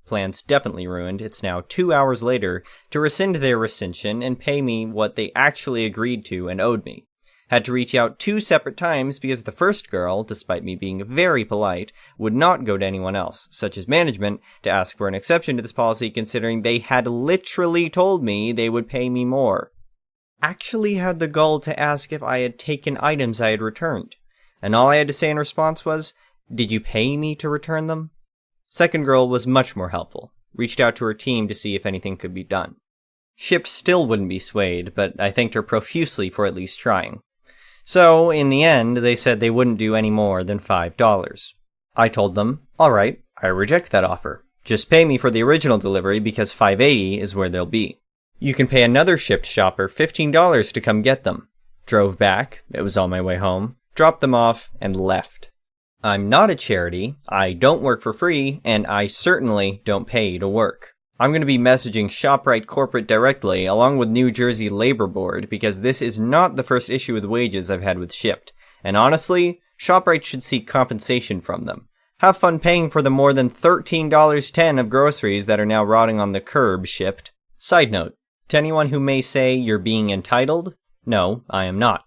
Plans definitely ruined. It's now 2 hours later to rescind their rescission and pay me what they actually agreed to and owed me. Had to reach out 2 separate times because the first girl, despite me being very polite, would not go to anyone else, such as management, to ask for an exception to this policy considering they had literally told me they would pay me more. Actually had the gall to ask if I had taken items I had returned, and all I had to say in response was, "Did you pay me to return them?" Second girl was much more helpful, reached out to her team to see if anything could be done. Shipped still wouldn't be swayed, but I thanked her profusely for at least trying. So, in the end, they said they wouldn't do any more than $5. I told them, alright, I reject that offer. Just pay me for the original delivery because $5.80 is where they'll be. You can pay another shipped shopper $15 to come get them. Drove back, it was on my way home, dropped them off, and left. I'm not a charity, I don't work for free, and I certainly don't pay to work. I'm going to be messaging ShopRite Corporate directly, along with New Jersey Labor Board, because this is not the first issue with wages I've had with Shipped. And honestly, ShopRite should seek compensation from them. Have fun paying for the more than $13.10 of groceries that are now rotting on the curb, Shipped. Side note, to anyone who may say you're being entitled, no, I am not.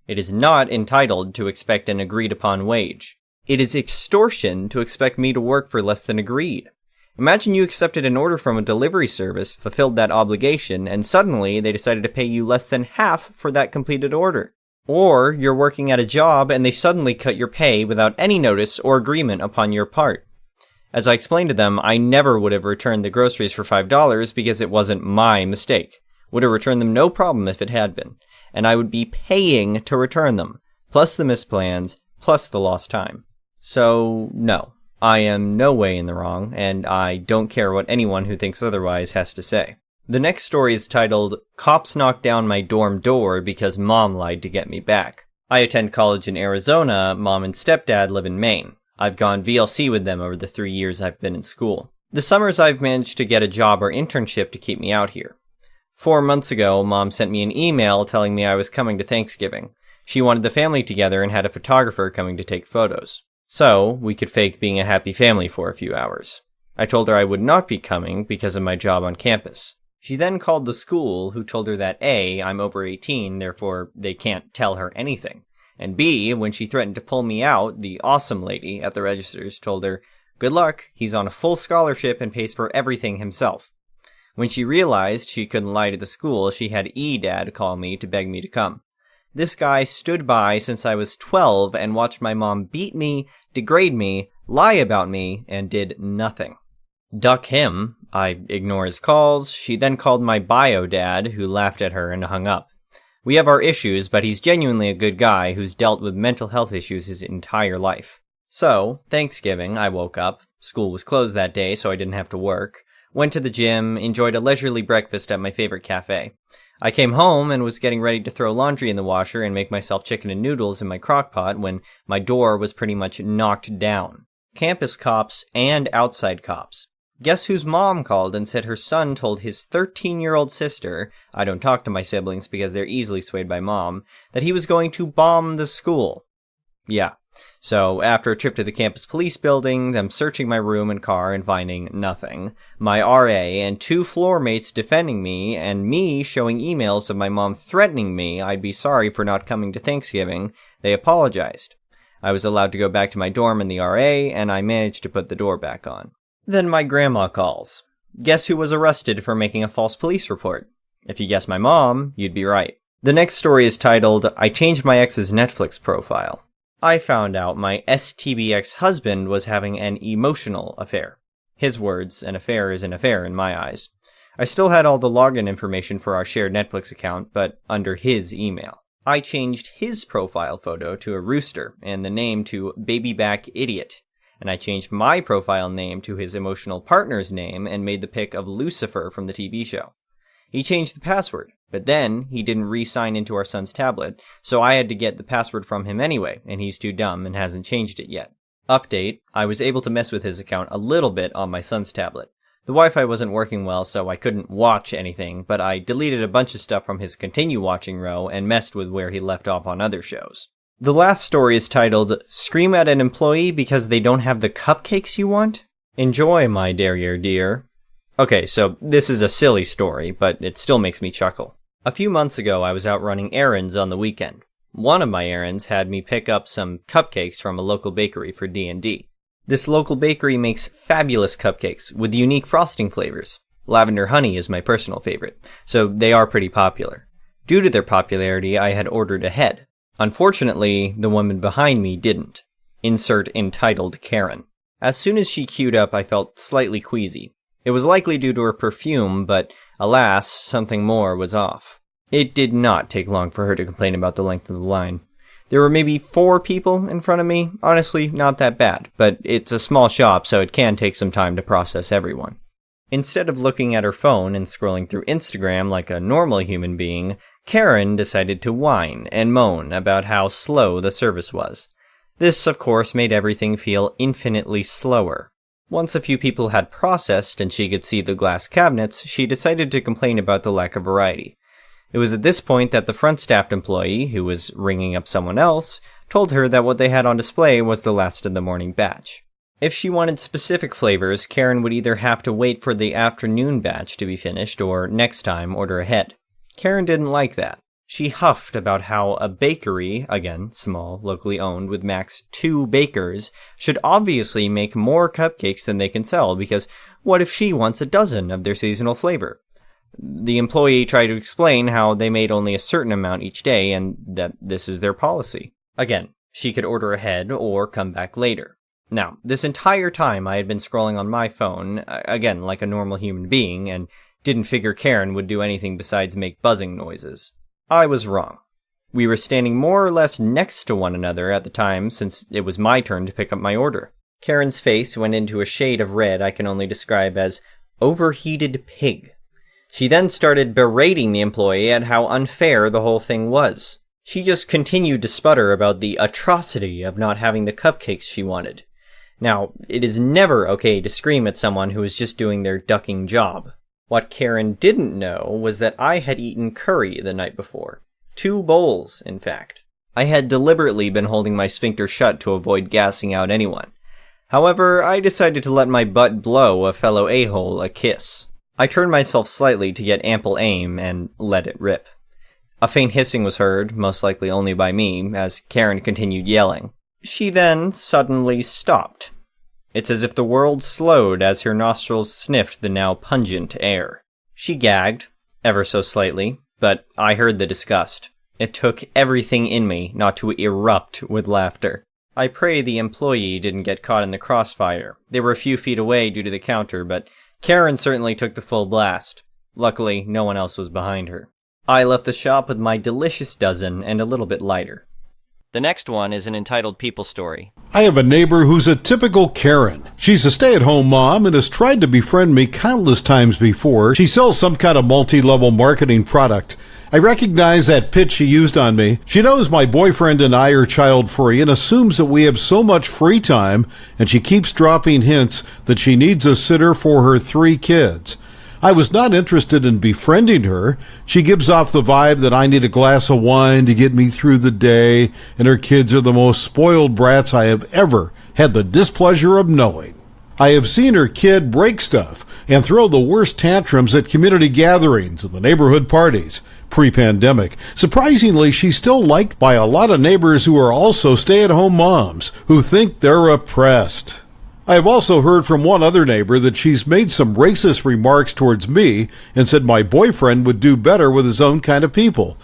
It is not entitled to expect an agreed-upon wage. It is extortion to expect me to work for less than agreed. Imagine you accepted an order from a delivery service, fulfilled that obligation, and suddenly they decided to pay you less than half for that completed order. Or you're working at a job and they suddenly cut your pay without any notice or agreement upon your part. As I explained to them, I never would have returned the groceries for $5 because it wasn't my mistake. Would have returned them no problem if it had been. And I would be paying to return them, plus the missed plans, plus the lost time. So, no. I am no way in the wrong, and I don't care what anyone who thinks otherwise has to say. The next story is titled, Cops Knocked Down My Dorm Door Because Mom Lied to Get Me Back. I attend college in Arizona, Mom and stepdad live in Maine. I've gone VLC with them over the 3 years I've been in school. The summers I've managed to get a job or internship to keep me out here. 4 months ago, Mom sent me an email telling me I was coming to Thanksgiving. She wanted the family together and had a photographer coming to take photos. So, we could fake being a happy family for a few hours. I told her I would not be coming because of my job on campus. She then called the school, who told her that A, I'm over 18, therefore they can't tell her anything. And B, when she threatened to pull me out, the awesome lady at the registers told her, good luck, he's on a full scholarship and pays for everything himself. When she realized she couldn't lie to the school, she had E-Dad call me to beg me to come. This guy stood by since I was 12 and watched my mom beat me, degrade me, lie about me, and did nothing. Duck him. I ignore his calls. She then called my bio dad, who laughed at her and hung up. We have our issues, but he's genuinely a good guy who's dealt with mental health issues his entire life. So, Thanksgiving, I woke up. School was closed that day, so I didn't have to work. Went to the gym, enjoyed a leisurely breakfast at my favorite cafe. I came home and was getting ready to throw laundry in the washer and make myself chicken and noodles in my crock pot when my door was pretty much knocked down. Campus cops and outside cops. Guess whose mom called and said her son told his 13-year-old sister, I don't talk to my siblings because they're easily swayed by mom, that he was going to bomb the school. Yeah. So, after a trip to the campus police building, them searching my room and car and finding nothing, my RA and 2 floor mates defending me, and me showing emails of my mom threatening me I'd be sorry for not coming to Thanksgiving, they apologized. I was allowed to go back to my dorm in the RA, and I managed to put the door back on. Then my grandma calls. Guess who was arrested for making a false police report? If you guessed my mom, you'd be right. The next story is titled, I Changed My Ex's Netflix Profile. I found out my STB ex-husband was having an emotional affair. His words, an affair is an affair in my eyes. I still had all the login information for our shared Netflix account, but under his email. I changed his profile photo to a rooster and the name to Babyback Idiot. And I changed my profile name to his emotional partner's name and made the pic of Lucifer from the TV show. He changed the password, but then he didn't re-sign into our son's tablet, so I had to get the password from him anyway, and he's too dumb and hasn't changed it yet. Update, I was able to mess with his account a little bit on my son's tablet. The Wi-Fi wasn't working well, so I couldn't watch anything, but I deleted a bunch of stuff from his continue watching row and messed with where he left off on other shows. The last story is titled, Scream at an Employee Because They Don't Have the Cupcakes You Want? Enjoy, my derriere dear. Okay, so this is a silly story, but it still makes me chuckle. A few months ago, I was out running errands on the weekend. One of my errands had me pick up some cupcakes from a local bakery for D&D. This local bakery makes fabulous cupcakes with unique frosting flavors. Lavender honey is my personal favorite, so they are pretty popular. Due to their popularity, I had ordered ahead. Unfortunately, the woman behind me didn't. Insert entitled Karen. As soon as she queued up, I felt slightly queasy. It was likely due to her perfume, but alas, something more was off. It did not take long for her to complain about the length of the line. There were maybe 4 people in front of me. Honestly, not that bad, but it's a small shop, so it can take some time to process everyone. Instead of looking at her phone and scrolling through Instagram like a normal human being, Karen decided to whine and moan about how slow the service was. This, of course, made everything feel infinitely slower. Once a few people had processed and she could see the glass cabinets, she decided to complain about the lack of variety. It was at this point that the front staffed employee, who was ringing up someone else, told her that what they had on display was the last of the morning batch. If she wanted specific flavors, Karen would either have to wait for the afternoon batch to be finished or next time order ahead. Karen didn't like that. She huffed about how a bakery, again, small, locally owned, with max 2 bakers, should obviously make more cupcakes than they can sell, because what if she wants a dozen of their seasonal flavor? The employee tried to explain how they made only a certain amount each day, and that this is their policy. Again, she could order ahead or come back later. Now, this entire time I had been scrolling on my phone, again, like a normal human being, and didn't figure Karen would do anything besides make buzzing noises. I was wrong. We were standing more or less next to one another at the time, since it was my turn to pick up my order. Karen's face went into a shade of red I can only describe as overheated pig. She then started berating the employee at how unfair the whole thing was. She just continued to sputter about the atrocity of not having the cupcakes she wanted. Now, it is never okay to scream at someone who is just doing their ducking job. What Karen didn't know was that I had eaten curry the night before. 2 bowls, in fact. I had deliberately been holding my sphincter shut to avoid gassing out anyone. However, I decided to let my butt blow a fellow a-hole a kiss. I turned myself slightly to get ample aim and let it rip. A faint hissing was heard, most likely only by me, as Karen continued yelling. She then suddenly stopped. It's as if the world slowed as her nostrils sniffed the now pungent air. She gagged, ever so slightly, but I heard the disgust. It took everything in me not to erupt with laughter. I pray the employee didn't get caught in the crossfire. They were a few feet away due to the counter, but Karen certainly took the full blast. Luckily, no one else was behind her. I left the shop with my delicious dozen and a little bit lighter. The next one is an entitled People Story. I have a neighbor who's a typical Karen. She's a stay-at-home mom and has tried to befriend me countless times before. She sells some kind of multi-level marketing product. I recognize that pitch she used on me. She knows my boyfriend and I are child-free and assumes that we have so much free time, and she keeps dropping hints that she needs a sitter for her 3 kids. I was not interested in befriending her. She gives off the vibe that I need a glass of wine to get me through the day, and her kids are the most spoiled brats I have ever had the displeasure of knowing. I have seen her kid break stuff and throw the worst tantrums at community gatherings and the neighborhood parties pre-pandemic. Surprisingly, she's still liked by a lot of neighbors who are also stay-at-home moms who think they're oppressed. I have also heard from one other neighbor that she's made some racist remarks towards me and said my boyfriend would do better with his own kind of people.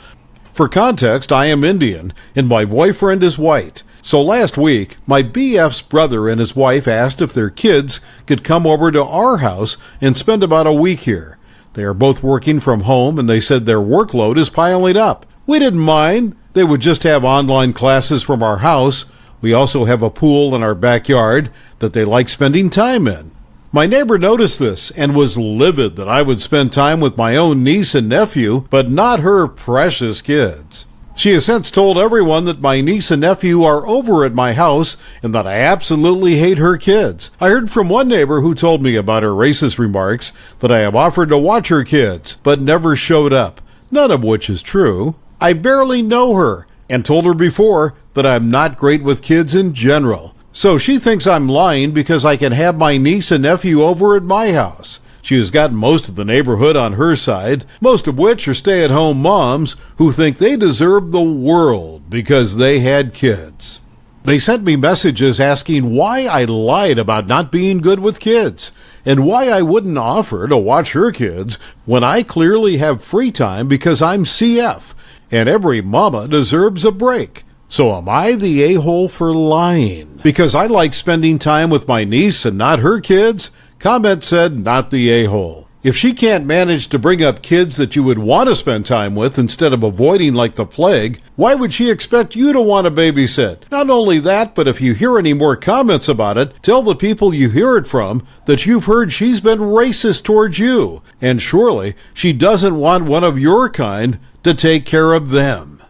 For context, I am Indian and my boyfriend is white. So last week, my BF's brother and his wife asked if their kids could come over to our house and spend about a week here. They are both working from home and they said their workload is piling up. We didn't mind. They would just have online classes from our house. We also have a pool in our backyard that they like spending time in. My neighbor noticed this and was livid that I would spend time with my own niece and nephew, but not her precious kids. She has since told everyone that my niece and nephew are over at my house and that I absolutely hate her kids. I heard from one neighbor who told me about her racist remarks that I have offered to watch her kids, but never showed up, none of which is true. I barely know her and told her before that I'm not great with kids in general. So she thinks I'm lying because I can have my niece and nephew over at my house. She has got most of the neighborhood on her side, most of which are stay-at-home moms who think they deserve the world because they had kids. They sent me messages asking why I lied about not being good with kids, and why I wouldn't offer to watch her kids when I clearly have free time because I'm CF, and every mama deserves a break. So am I the a-hole for lying? Because I like spending time with my niece and not her kids? Comment said, not the a-hole. If she can't manage to bring up kids that you would want to spend time with instead of avoiding like the plague, why would she expect you to want to babysit? Not only that, but if you hear any more comments about it, tell the people you hear it from that you've heard she's been racist towards you, and surely she doesn't want one of your kind to take care of them.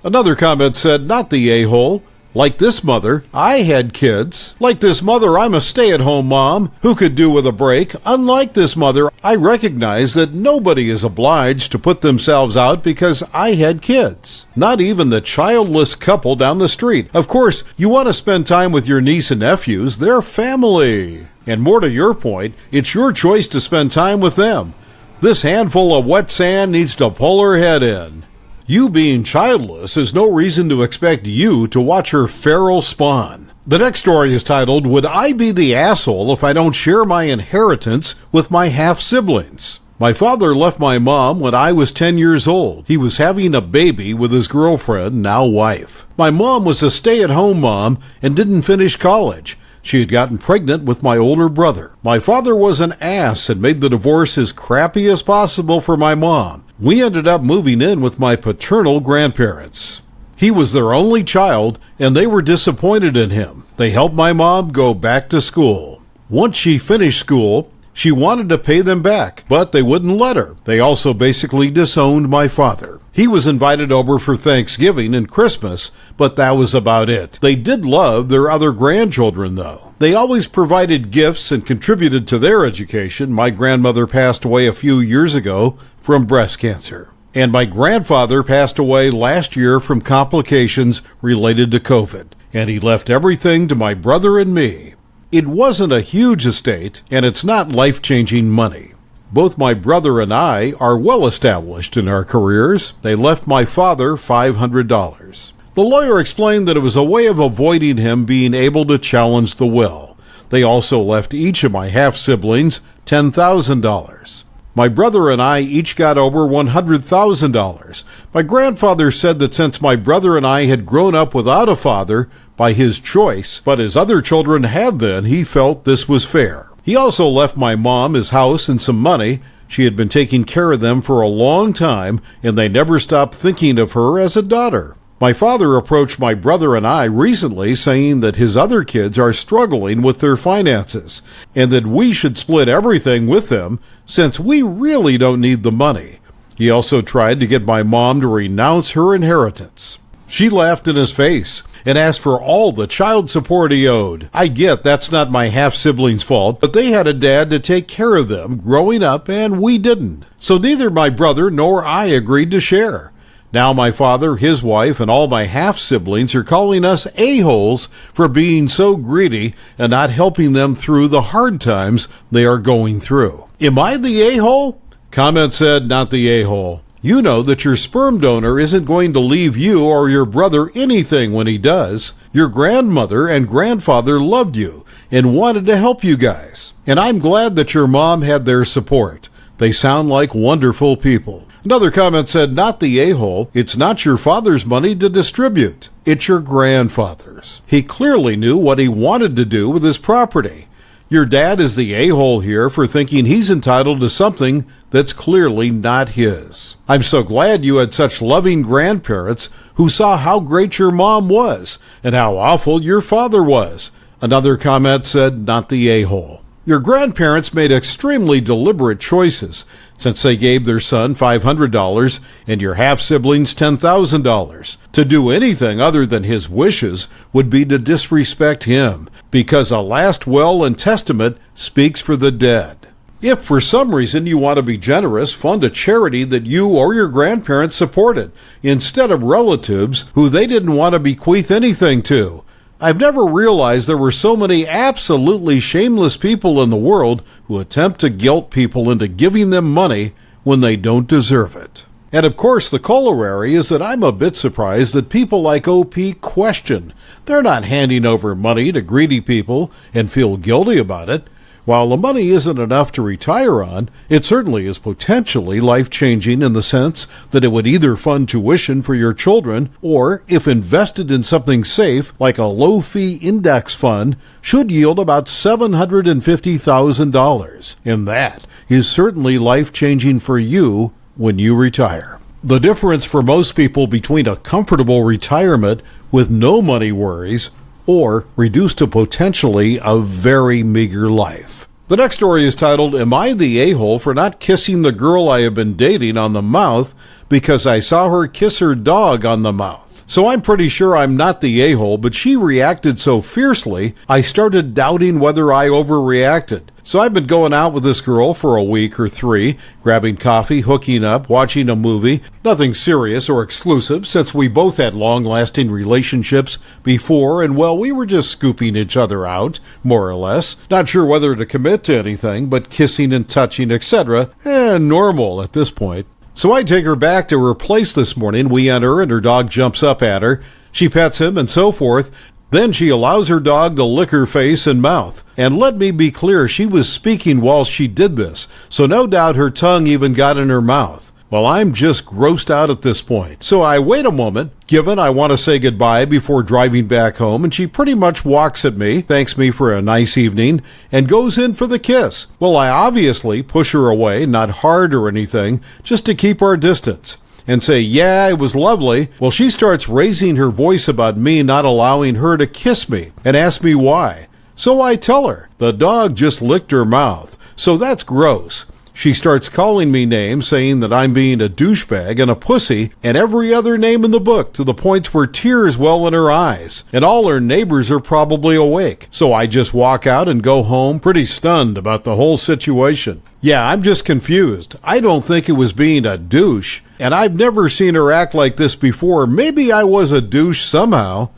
Another comment said, not the a-hole. Like this mother, I had kids. Like this mother, I'm a stay-at-home mom who could do with a break. Unlike this mother, I recognize that nobody is obliged to put themselves out because I had kids. Not even the childless couple down the street. Of course, you want to spend time with your niece and nephews. They're family. And more to your point, it's your choice to spend time with them. This handful of wet sand needs to pull her head in. You being childless is no reason to expect you to watch her feral spawn. The next story is titled, Would I Be the Asshole If I Don't Share My Inheritance with My Half-Siblings? My father left my mom when I was 10 years old. He was having a baby with his girlfriend, now wife. My mom was a stay-at-home mom and didn't finish college. She had gotten pregnant with my older brother. My father was an ass and made the divorce as crappy as possible for my mom. We ended up moving in with my paternal grandparents. He was their only child, and they were disappointed in him. They helped my mom go back to school. Once she finished school, she wanted to pay them back, but they wouldn't let her. They also basically disowned my father. He was invited over for Thanksgiving and Christmas, but that was about it. They did love their other grandchildren, though. They always provided gifts and contributed to their education. My grandmother passed away a few years ago from breast cancer, and my grandfather passed away last year from complications related to COVID, and he left everything to my brother and me. It wasn't a huge estate, and it's not life-changing money. Both my brother and I are well established in our careers. They left my father $500. The lawyer explained that it was a way of avoiding him being able to challenge the will. They also left each of my half-siblings $10,000. My brother and I each got over $100,000. My grandfather said that since my brother and I had grown up without a father by his choice, but his other children had then, he felt this was fair. He also left my mom his house and some money. She had been taking care of them for a long time, and they never stopped thinking of her as a daughter. My father approached my brother and I recently saying that his other kids are struggling with their finances, and that we should split everything with them since we really don't need the money. He also tried to get my mom to renounce her inheritance. She laughed in his face and asked for all the child support he owed. I get that's not my half-siblings' fault, but they had a dad to take care of them growing up, and we didn't. So neither my brother nor I agreed to share. Now my father, his wife, and all my half-siblings are calling us a-holes for being so greedy and not helping them through the hard times they are going through. Am I the a-hole? Comment said, not the a-hole. You know that your sperm donor isn't going to leave you or your brother anything when he does. Your grandmother and grandfather loved you and wanted to help you guys. And I'm glad that your mom had their support. They sound like wonderful people. Another comment said, not the a-hole. It's not your father's money to distribute. It's your grandfather's. He clearly knew what he wanted to do with his property. Your dad is the a-hole here for thinking he's entitled to something that's clearly not his. I'm so glad you had such loving grandparents who saw how great your mom was and how awful your father was. Another comment said, not the a-hole. Your grandparents made extremely deliberate choices since they gave their son $500 and your half-siblings $10,000. To do anything other than his wishes would be to disrespect him, because a last will and testament speaks for the dead. If for some reason you want to be generous, fund a charity that you or your grandparents supported, instead of relatives who they didn't want to bequeath anything to. I've never realized there were so many absolutely shameless people in the world who attempt to guilt people into giving them money when they don't deserve it. And of course, the corollary is that I'm a bit surprised that people like OP question. They're not handing over money to greedy people and feel guilty about it. While the money isn't enough to retire on, it certainly is potentially life-changing in the sense that it would either fund tuition for your children or, if invested in something safe like a low-fee index fund, should yield about $750,000. And that is certainly life-changing for you when you retire. The difference for most people between a comfortable retirement with no money worries or reduced to potentially a very meager life. The next story is titled, Am I the A-hole for not kissing the girl I have been dating on the mouth because I saw her kiss her dog on the mouth? So I'm pretty sure I'm not the a-hole, but she reacted so fiercely, I started doubting whether I overreacted. So I've been going out with this girl for a week or 3, grabbing coffee, hooking up, watching a movie. Nothing serious or exclusive, since we both had long-lasting relationships before, and well, we were just scooping each other out, more or less. Not sure whether to commit to anything, but kissing and touching, etc. Normal at this point. So I take her back to her place this morning. We enter, and her dog jumps up at her. She pets him, and so forth. Then she allows her dog to lick her face and mouth. And let me be clear, she was speaking while she did this, so no doubt her tongue even got in her mouth. Well, I'm just grossed out at this point. So I wait a moment, given I want to say goodbye before driving back home, and she pretty much walks at me, thanks me for a nice evening, and goes in for the kiss. Well, I obviously push her away, not hard or anything, just to keep our distance, and say, yeah, it was lovely. Well, she starts raising her voice about me not allowing her to kiss me, and asks me why. So I tell her, the dog just licked her mouth, so that's gross. She starts calling me names, saying that I'm being a douchebag and a pussy, and every other name in the book, to the points where tears well in her eyes. And all her neighbors are probably awake. So I just walk out and go home, pretty stunned about the whole situation. Yeah, I'm just confused. I don't think it was being a douche, and I've never seen her act like this before. Maybe I was a douche somehow.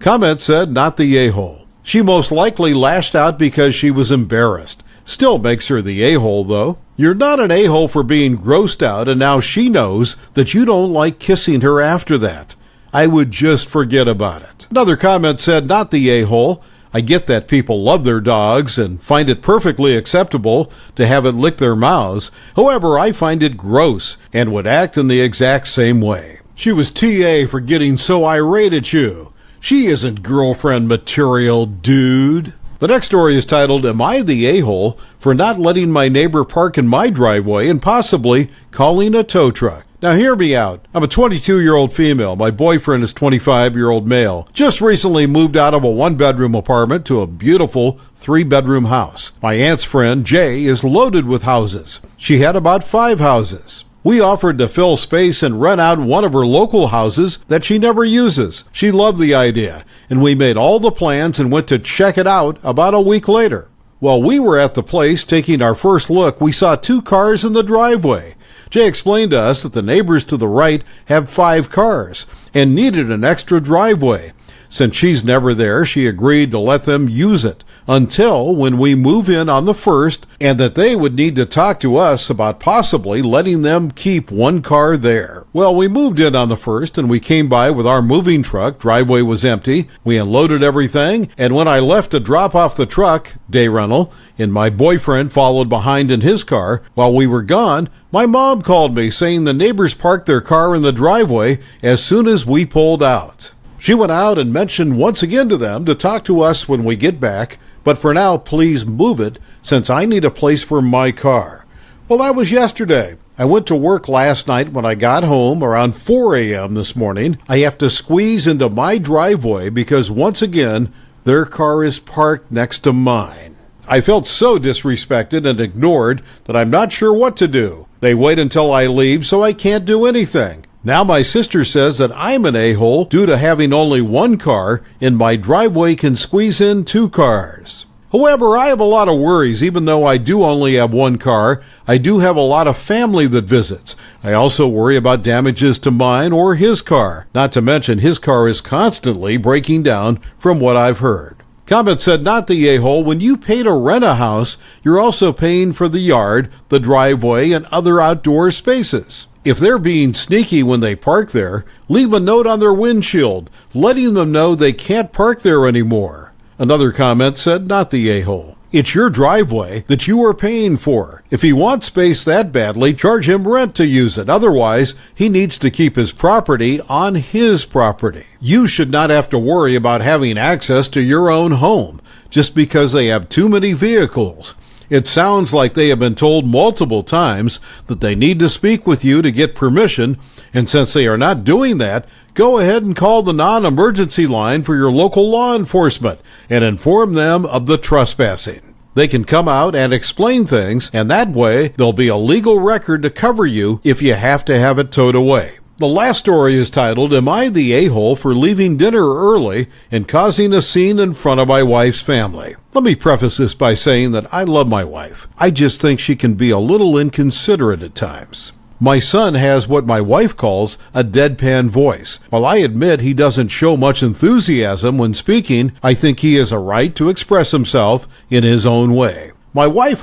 Comment said, not the a-hole. She most likely lashed out because she was embarrassed. Still makes her the a-hole, though. You're not an a-hole for being grossed out, and now she knows that you don't like kissing her after that. I would just forget about it. Another comment said, not the a-hole. I get that people love their dogs and find it perfectly acceptable to have it lick their mouths. However, I find it gross and would act in the exact same way. She was TA for getting so irate at you. She isn't girlfriend material, dude. The next story is titled, Am I the a-hole for not letting my neighbor park in my driveway and possibly calling a tow truck? Now hear me out. I'm a 22-year-old female. My boyfriend is 25-year-old male. Just recently moved out of a 1-bedroom apartment to a beautiful 3-bedroom house. My aunt's friend, Jay, is loaded with houses. She had about 5 houses. We offered to fill space and rent out one of her local houses that she never uses. She loved the idea, and we made all the plans and went to check it out about a week later. While we were at the place taking our first look, we saw 2 cars in the driveway. Jay explained to us that the neighbors to the right have 5 cars and needed an extra driveway. Since she's never there, she agreed to let them use it until when we move in on the 1st, and that they would need to talk to us about possibly letting them keep 1 car there. Well, we moved in on the 1st, and we came by with our moving truck. Driveway was empty. We unloaded everything, and when I left to drop off the truck, day rental, and my boyfriend followed behind in his car, while we were gone, my mom called me saying the neighbors parked their car in the driveway as soon as we pulled out. She went out and mentioned once again to them to talk to us when we get back, but for now, please move it, since I need a place for my car. Well, that was yesterday. I went to work last night. When I got home around 4 a.m. this morning, I have to squeeze into my driveway because once again, their car is parked next to mine. I felt so disrespected and ignored that I'm not sure what to do. They wait until I leave, so I can't do anything. Now my sister says that I'm an a-hole due to having only 1 car, and my driveway can squeeze in 2 cars. However, I have a lot of worries. Even though I do only have one car, I do have a lot of family that visits. I also worry about damages to mine or his car. Not to mention his car is constantly breaking down from what I've heard. Comment said, not the a-hole. When you pay to rent a house, you're also paying for the yard, the driveway, and other outdoor spaces. If they're being sneaky when they park there, leave a note on their windshield, letting them know they can't park there anymore. Another comment said, not the a-hole. It's your driveway that you are paying for. If he wants space that badly, charge him rent to use it. Otherwise, he needs to keep his property on his property. You should not have to worry about having access to your own home just because they have too many vehicles. It sounds like they have been told multiple times that they need to speak with you to get permission, and since they are not doing that, go ahead and call the non-emergency line for your local law enforcement and inform them of the trespassing. They can come out and explain things, and that way there'll be a legal record to cover you if you have to have it towed away. The last story is titled, Am I the a-hole for leaving dinner early and causing a scene in front of my wife's family? Let me preface this by saying that I love my wife. I just think she can be a little inconsiderate at times. My son has what my wife calls a deadpan voice. While I admit he doesn't show much enthusiasm when speaking, I think he has a right to express himself in his own way. My wife,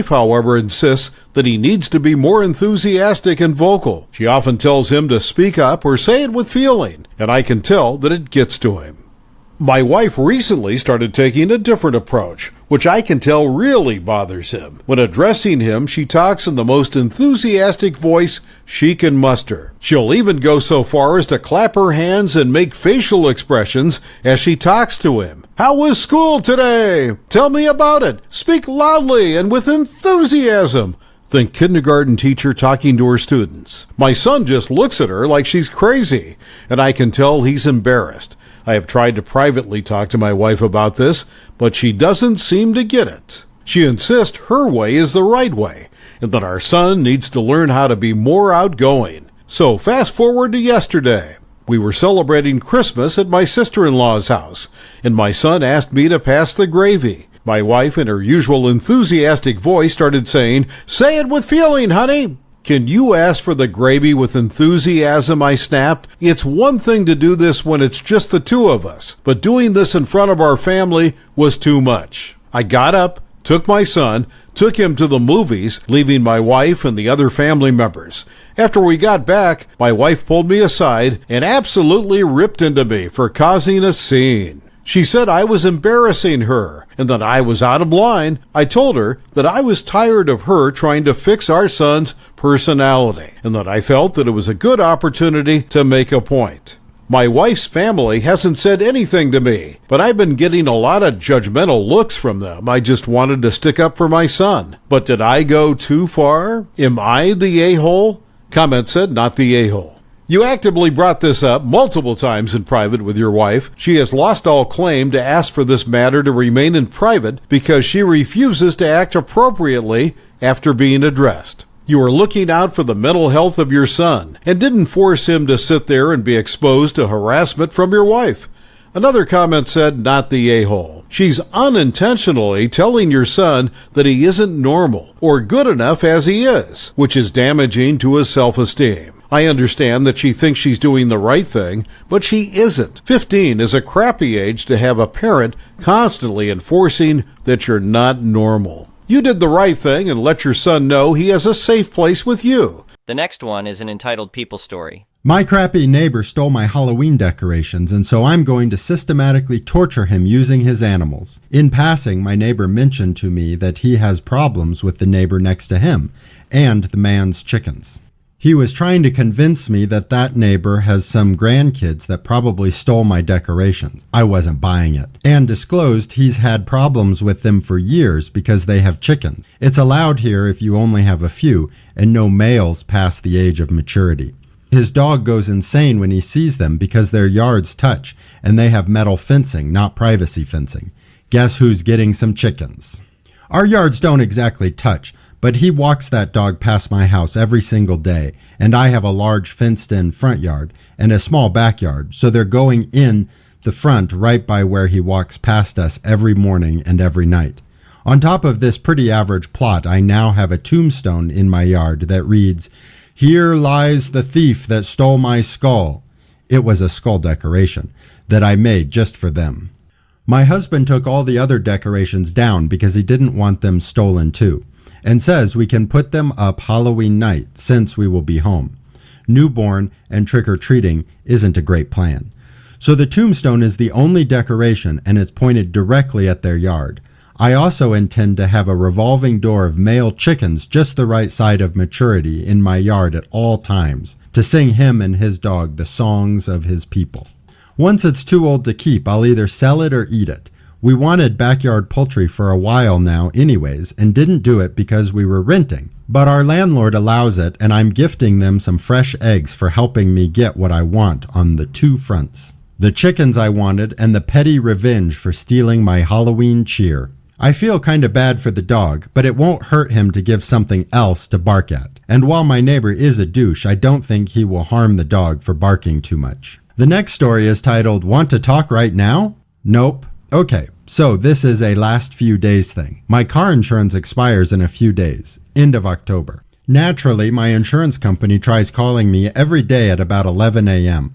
however, insists that he needs to be more enthusiastic and vocal. She often tells him to speak up or say it with feeling, and I can tell that it gets to him. My wife recently started taking a different approach, which I can tell really bothers him. When addressing him, she talks in the most enthusiastic voice she can muster. She'll even go so far as to clap her hands and make facial expressions as she talks to him. How was school today? Tell me about it. Speak loudly and with enthusiasm. Think kindergarten teacher talking to her students. My son just looks at her like she's crazy, and I can tell he's embarrassed. I have tried to privately talk to my wife about this, but she doesn't seem to get it. She insists her way is the right way, and that our son needs to learn how to be more outgoing. So fast forward to yesterday. We were celebrating Christmas at my sister-in-law's house, and my son asked me to pass the gravy. My wife, in her usual enthusiastic voice, started saying, "Say it with feeling, honey." "Can you ask for the gravy with enthusiasm?" I snapped. "It's one thing to do this when it's just the two of us, but doing this in front of our family was too much." I got up, took my son, took him to the movies, leaving my wife and the other family members. After we got back, my wife pulled me aside and absolutely ripped into me for causing a scene. She said I was embarrassing her and that I was out of line. I told her that I was tired of her trying to fix our son's personality and that I felt that it was a good opportunity to make a point. My wife's family hasn't said anything to me, but I've been getting a lot of judgmental looks from them. I just wanted to stick up for my son. But did I go too far? Am I the a-hole? Comment said, not the a-hole. You actively brought this up multiple times in private with your wife. She has lost all claim to ask for this matter to remain in private because she refuses to act appropriately after being addressed. You are looking out for the mental health of your son and didn't force him to sit there and be exposed to harassment from your wife. Another comment said, not the a-hole. She's unintentionally telling your son that he isn't normal or good enough as he is, which is damaging to his self-esteem. I understand that she thinks she's doing the right thing, but she isn't. 15 is a crappy age to have a parent constantly enforcing that you're not normal. You did the right thing and let your son know he has a safe place with you. The next one is an entitled People Story. My crappy neighbor stole my Halloween decorations, and so I'm going to systematically torture him using his animals. In passing, my neighbor mentioned to me that he has problems with the neighbor next to him and the man's chickens. He was trying to convince me that that neighbor has some grandkids that probably stole my decorations. I wasn't buying it. And disclosed he's had problems with them for years because they have chickens. It's allowed here if you only have a few and no males past the age of maturity. His dog goes insane when he sees them because their yards touch and they have metal fencing, not privacy fencing. Guess who's getting some chickens? Our yards don't exactly touch, but he walks that dog past my house every single day, and I have a large fenced-in front yard and a small backyard, so they're going in the front right by where he walks past us every morning and every night. On top of this pretty average plot, I now have a tombstone in my yard that reads, "Here lies the thief that stole my skull." It was a skull decoration that I made just for them. My husband took all the other decorations down because he didn't want them stolen too, and says we can put them up Halloween night since we will be home. Newborn and trick-or-treating isn't a great plan. So the tombstone is the only decoration, and it's pointed directly at their yard. I also intend to have a revolving door of male chickens just the right side of maturity in my yard at all times to sing him and his dog the songs of his people. Once it's too old to keep, I'll either sell it or eat it. We wanted backyard poultry for a while now anyways, and didn't do it because we were renting. But our landlord allows it, and I'm gifting them some fresh eggs for helping me get what I want on the two fronts. The chickens I wanted, and the petty revenge for stealing my Halloween cheer. I feel kinda bad for the dog, but it won't hurt him to give something else to bark at. And while my neighbor is a douche, I don't think he will harm the dog for barking too much. The next story is titled, "Want to Talk Right Now?" Nope. Okay, so this is a last few days thing. My car insurance expires in a few days, end of October. Naturally, my insurance company tries calling me every day at about 11 a.m.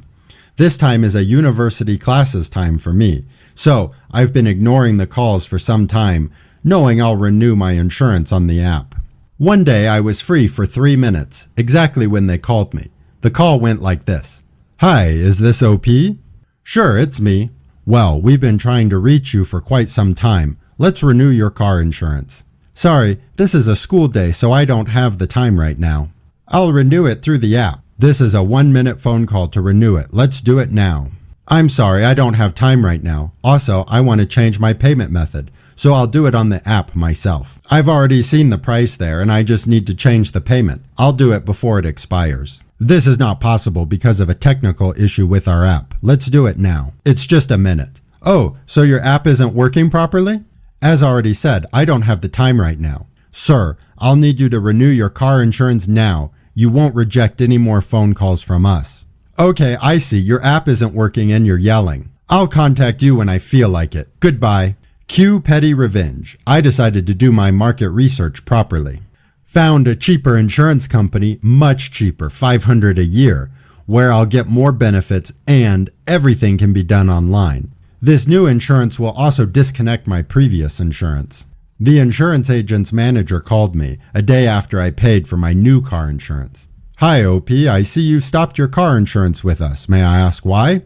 This time is a university classes time for me, so I've been ignoring the calls for some time, knowing I'll renew my insurance on the app. One day I was free for 3 minutes, exactly when they called me. The call went like this. "Hi, is this OP? "Sure, it's me." "Well, we've been trying to reach you for quite some time. Let's renew your car insurance." "Sorry, this is a school day, so I don't have the time right now." "I'll renew it through the app. This is a 1-minute phone call to renew it. Let's do it now." "I'm sorry, I don't have time right now. Also, I want to change my payment method, so I'll do it on the app myself. I've already seen the price there, and I just need to change the payment. I'll do it before it expires." "This is not possible because of a technical issue with our app. Let's do it now. It's just a minute." "Oh, so your app isn't working properly?" "As already said, I don't have the time right now." "Sir, I'll need you to renew your car insurance now. You won't reject any more phone calls from us." "Okay, I see. Your app isn't working and you're yelling. I'll contact you when I feel like it. Goodbye." Cue petty revenge. I decided to do my market research properly. Found a cheaper insurance company, much cheaper, $500 a year, where I'll get more benefits and everything can be done online. This new insurance will also disconnect my previous insurance. The insurance agent's manager called me a day after I paid for my new car insurance. "Hi, OP, I see you stopped your car insurance with us. May I ask why?"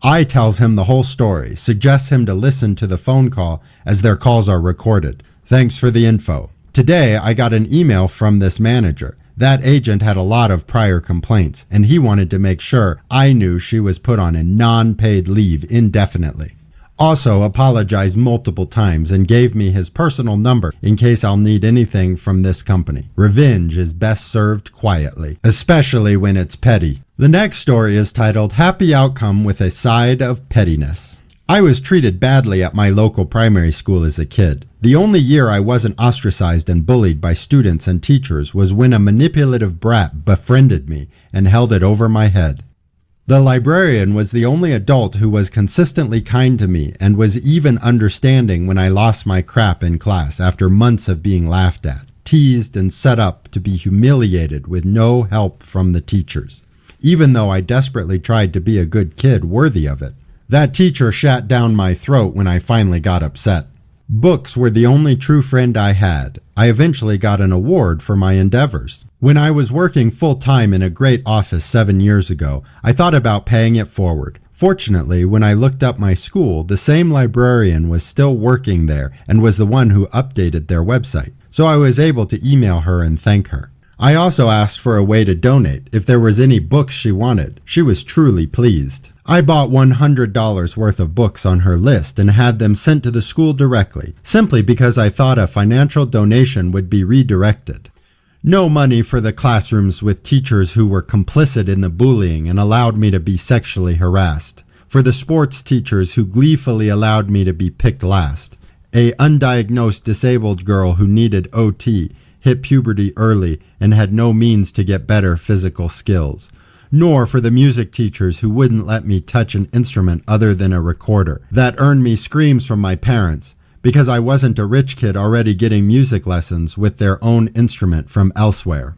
I tells him the whole story, suggests him to listen to the phone call as their calls are recorded. Thanks for the info. Today, I got an email from this manager. That agent had a lot of prior complaints, and he wanted to make sure I knew she was put on a non-paid leave indefinitely. Also apologized multiple times and gave me his personal number in case I'll need anything from this company. Revenge is best served quietly, especially when it's petty. The next story is titled, "Happy Outcome with a Side of Pettiness." I was treated badly at my local primary school as a kid. The only year I wasn't ostracized and bullied by students and teachers was when a manipulative brat befriended me and held it over my head. The librarian was the only adult who was consistently kind to me and was even understanding when I lost my crap in class after months of being laughed at, teased, and set up to be humiliated with no help from the teachers, even though I desperately tried to be a good kid worthy of it. That teacher shat down my throat when I finally got upset. Books were the only true friend I had. I eventually got an award for my endeavors. When I was working full-time in a great office 7 years ago, I thought about paying it forward. Fortunately, when I looked up my school, the same librarian was still working there and was the one who updated their website, so I was able to email her and thank her. I also asked for a way to donate if there was any books she wanted. She was truly pleased. I bought $100 worth of books on her list and had them sent to the school directly, simply because I thought a financial donation would be redirected. No money for the classrooms with teachers who were complicit in the bullying and allowed me to be sexually harassed. For the sports teachers who gleefully allowed me to be picked last. A undiagnosed disabled girl who needed OT, hit puberty early, and had no means to get better physical skills. nor for the music teachers who wouldn't let me touch an instrument other than a recorder, that earned me screams from my parents, because I wasn't a rich kid already getting music lessons with their own instrument from elsewhere.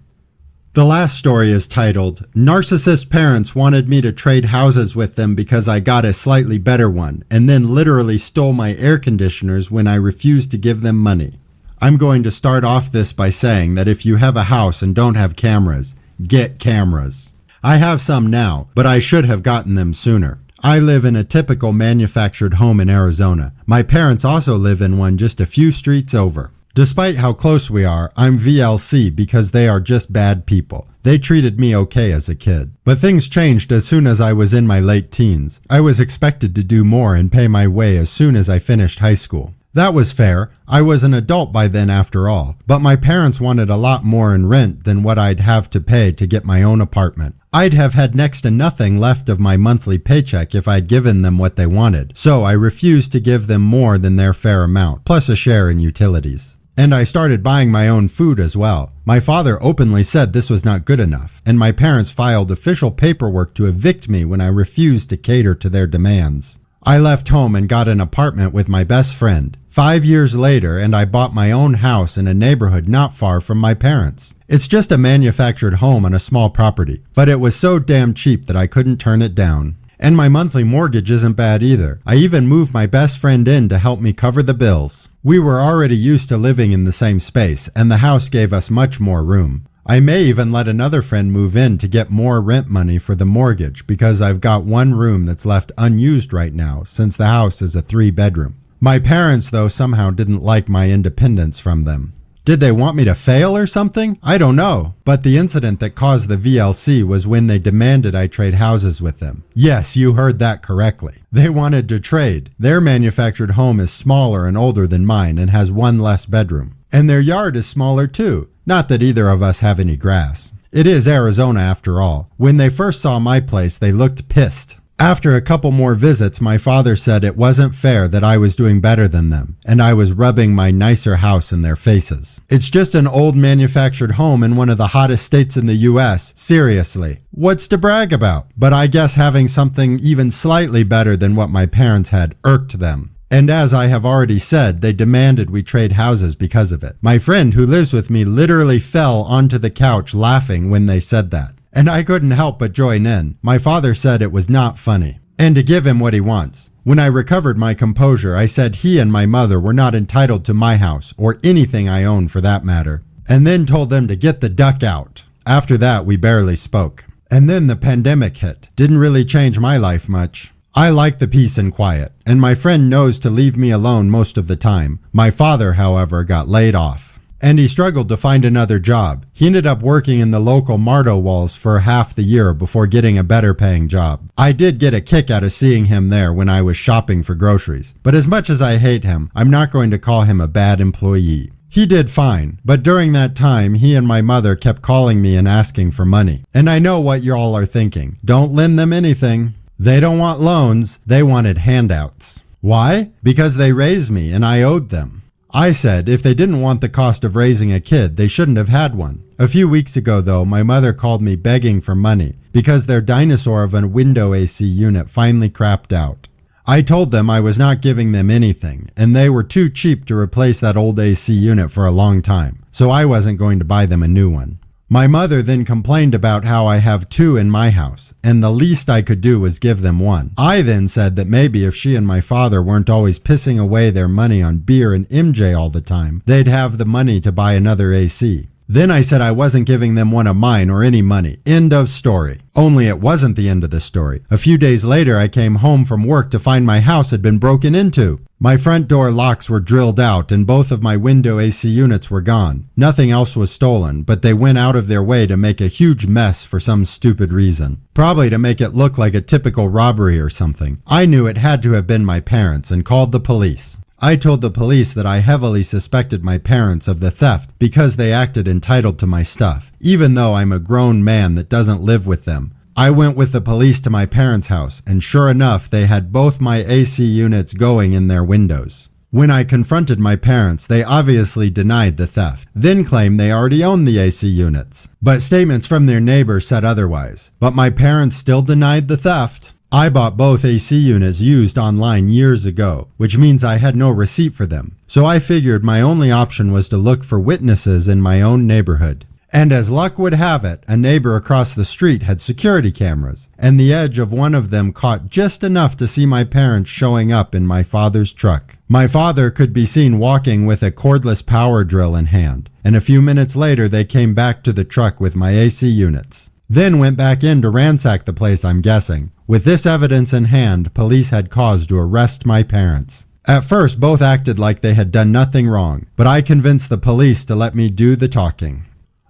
The last story is titled, Narcissist Parents Wanted Me to Trade Houses with Them Because I Got a Slightly Better One, and then literally stole my air conditioners when I refused to give them money. I'm going to start off this by saying that if you have a house and don't have cameras, get cameras. I have some now, but I should have gotten them sooner. I live in a typical manufactured home in Arizona. My parents also live in one just a few streets over. Despite how close we are, I'm VLC because they are just bad people. They treated me okay as a kid. But things changed as soon as I was in my late teens. I was expected to do more and pay my way as soon as I finished high school. That was fair. I was an adult by then after all, but my parents wanted a lot more in rent than what I'd have to pay to get my own apartment. I'd have had next to nothing left of my monthly paycheck if I'd given them what they wanted, so I refused to give them more than their fair amount, plus a share in utilities. And I started buying my own food as well. My father openly said this was not good enough, and my parents filed official paperwork to evict me when I refused to cater to their demands. I left home and got an apartment with my best friend. 5 years later, and I bought my own house in a neighborhood not far from my parents'. It's just a manufactured home on a small property, but it was so damn cheap that I couldn't turn it down. And my monthly mortgage isn't bad either. I even moved my best friend in to help me cover the bills. We were already used to living in the same space, and the house gave us much more room. I may even let another friend move in to get more rent money for the mortgage because I've got one room that's left unused right now since the house is a 3-bedroom. My parents, though, somehow didn't like my independence from them. Did they want me to fail or something? I don't know. But the incident that caused the VLC was when they demanded I trade houses with them. Yes, you heard that correctly. They wanted to trade. Their manufactured home is smaller and older than mine and has one less bedroom. And their yard is smaller too. Not that either of us have any grass. It is Arizona after all. When they first saw my place, they looked pissed. After a couple more visits, my father said it wasn't fair that I was doing better than them, and I was rubbing my nicer house in their faces. It's just an old manufactured home in one of the hottest states in the U.S. Seriously. What's to brag about? But I guess having something even slightly better than what my parents had irked them. And as I have already said, they demanded we trade houses because of it. My friend who lives with me literally fell onto the couch laughing when they said that. And I couldn't help but join in. My father said it was not funny. And to give him what he wants. When I recovered my composure, I said he and my mother were not entitled to my house, or anything I own for that matter. And then told them to get the duck out. After that, we barely spoke. And then the pandemic hit. Didn't really change my life much. I like the peace and quiet, and my friend knows to leave me alone most of the time. My father, however, got laid off. And he struggled to find another job. He ended up working in the local Mardo walls for half the year before getting a better paying job. I did get a kick out of seeing him there when I was shopping for groceries. But as much as I hate him, I'm not going to call him a bad employee. He did fine, but during that time, he and my mother kept calling me and asking for money. And I know what y'all are thinking. Don't lend them anything. They don't want loans, they wanted handouts. Why? Because they raised me and I owed them. I said if they didn't want the cost of raising a kid, they shouldn't have had one. A few weeks ago, though, my mother called me begging for money because their dinosaur of a window AC unit finally crapped out. I told them I was not giving them anything, and they were too cheap to replace that old AC unit for a long time, so I wasn't going to buy them a new one. My mother then complained about how I have 2 in my house, and the least I could do was give them 1. I then said that maybe if she and my father weren't always pissing away their money on beer and MJ all the time, they'd have the money to buy another AC. Then I said I wasn't giving them one of mine or any money. End of story. Only it wasn't the end of the story. A few days later, I came home from work to find my house had been broken into. My front door locks were drilled out and both of my window AC units were gone. Nothing else was stolen, but they went out of their way to make a huge mess for some stupid reason. Probably to make it look like a typical robbery or something. I knew it had to have been my parents and called the police. I told the police that I heavily suspected my parents of the theft because they acted entitled to my stuff, even though I'm a grown man that doesn't live with them. I went with the police to my parents' house, and sure enough, they had both my AC units going in their windows. When I confronted my parents, they obviously denied the theft, then claimed they already owned the AC units. But statements from their neighbors said otherwise. But my parents still denied the theft. I bought both AC units used online years ago, which means I had no receipt for them. So I figured my only option was to look for witnesses in my own neighborhood. And as luck would have it, a neighbor across the street had security cameras, and the edge of one of them caught just enough to see my parents showing up in my father's truck. My father could be seen walking with a cordless power drill in hand, and a few minutes later they came back to the truck with my AC units. Then went back in to ransack the place, I'm guessing. With this evidence in hand, police had cause to arrest my parents. At first, both acted like they had done nothing wrong, but I convinced the police to let me do the talking.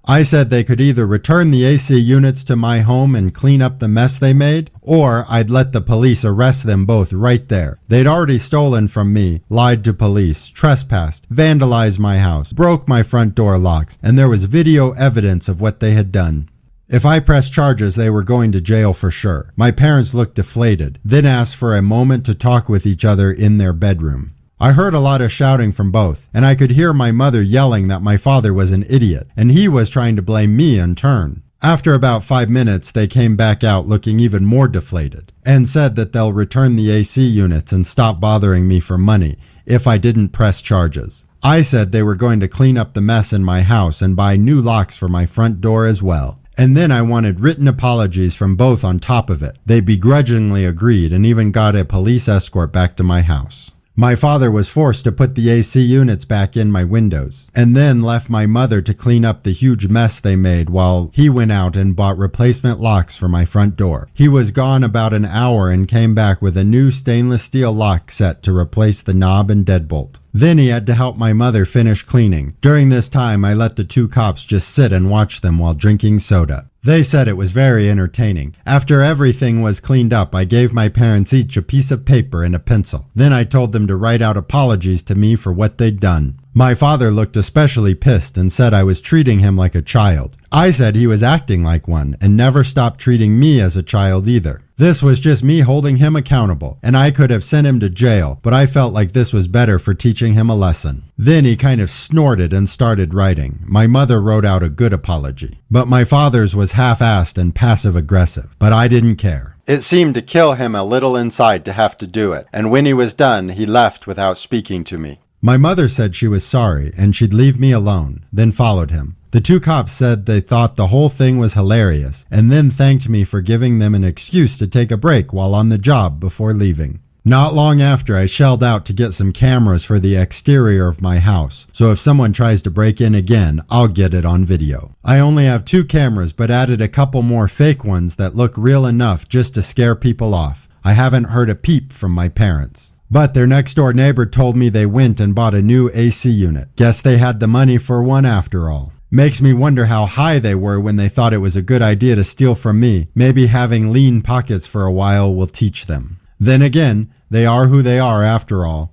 I said they could either return the AC units to my home and clean up the mess they made, or I'd let the police arrest them both right there. They'd already stolen from me, lied to police, trespassed, vandalized my house, broke my front door locks, and there was video evidence of what they had done. If I pressed charges, they were going to jail for sure. My parents looked deflated, then asked for a moment to talk with each other in their bedroom. I heard a lot of shouting from both, and I could hear my mother yelling that my father was an idiot, and he was trying to blame me in turn. After about 5 minutes, they came back out looking even more deflated, and said that they'll return the AC units and stop bothering me for money if I didn't press charges. I said they were going to clean up the mess in my house and buy new locks for my front door as well. And then I wanted written apologies from both on top of it. They begrudgingly agreed and even got a police escort back to my house. My father was forced to put the AC units back in my windows, and then left my mother to clean up the huge mess they made while he went out and bought replacement locks for my front door. He was gone about an hour and came back with a new stainless steel lock set to replace the knob and deadbolt. Then he had to help my mother finish cleaning. During this time, I let the two cops just sit and watch them while drinking soda. They said it was very entertaining. After everything was cleaned up, I gave my parents each a piece of paper and a pencil. Then I told them to write out apologies to me for what they'd done. My father looked especially pissed and said I was treating him like a child. I said he was acting like one and never stopped treating me as a child either. This was just me holding him accountable, and I could have sent him to jail, but I felt like this was better for teaching him a lesson. Then he kind of snorted and started writing. My mother wrote out a good apology, but my father's was half-assed and passive-aggressive, but I didn't care. It seemed to kill him a little inside to have to do it, and when he was done, he left without speaking to me. My mother said she was sorry and she'd leave me alone, then followed him. The two cops said they thought the whole thing was hilarious, and then thanked me for giving them an excuse to take a break while on the job before leaving. Not long after, I shelled out to get some cameras for the exterior of my house, so if someone tries to break in again, I'll get it on video. I only have 2 cameras, but added a couple more fake ones that look real enough just to scare people off. I haven't heard a peep from my parents. But their next-door neighbor told me they went and bought a new AC unit. Guess they had the money for one after all. Makes me wonder how high they were when they thought it was a good idea to steal from me. Maybe having lean pockets for a while will teach them. Then again, they are who they are after all.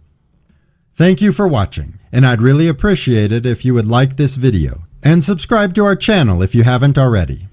Thank you for watching, and I'd really appreciate it if you would like this video, and subscribe to our channel if you haven't already.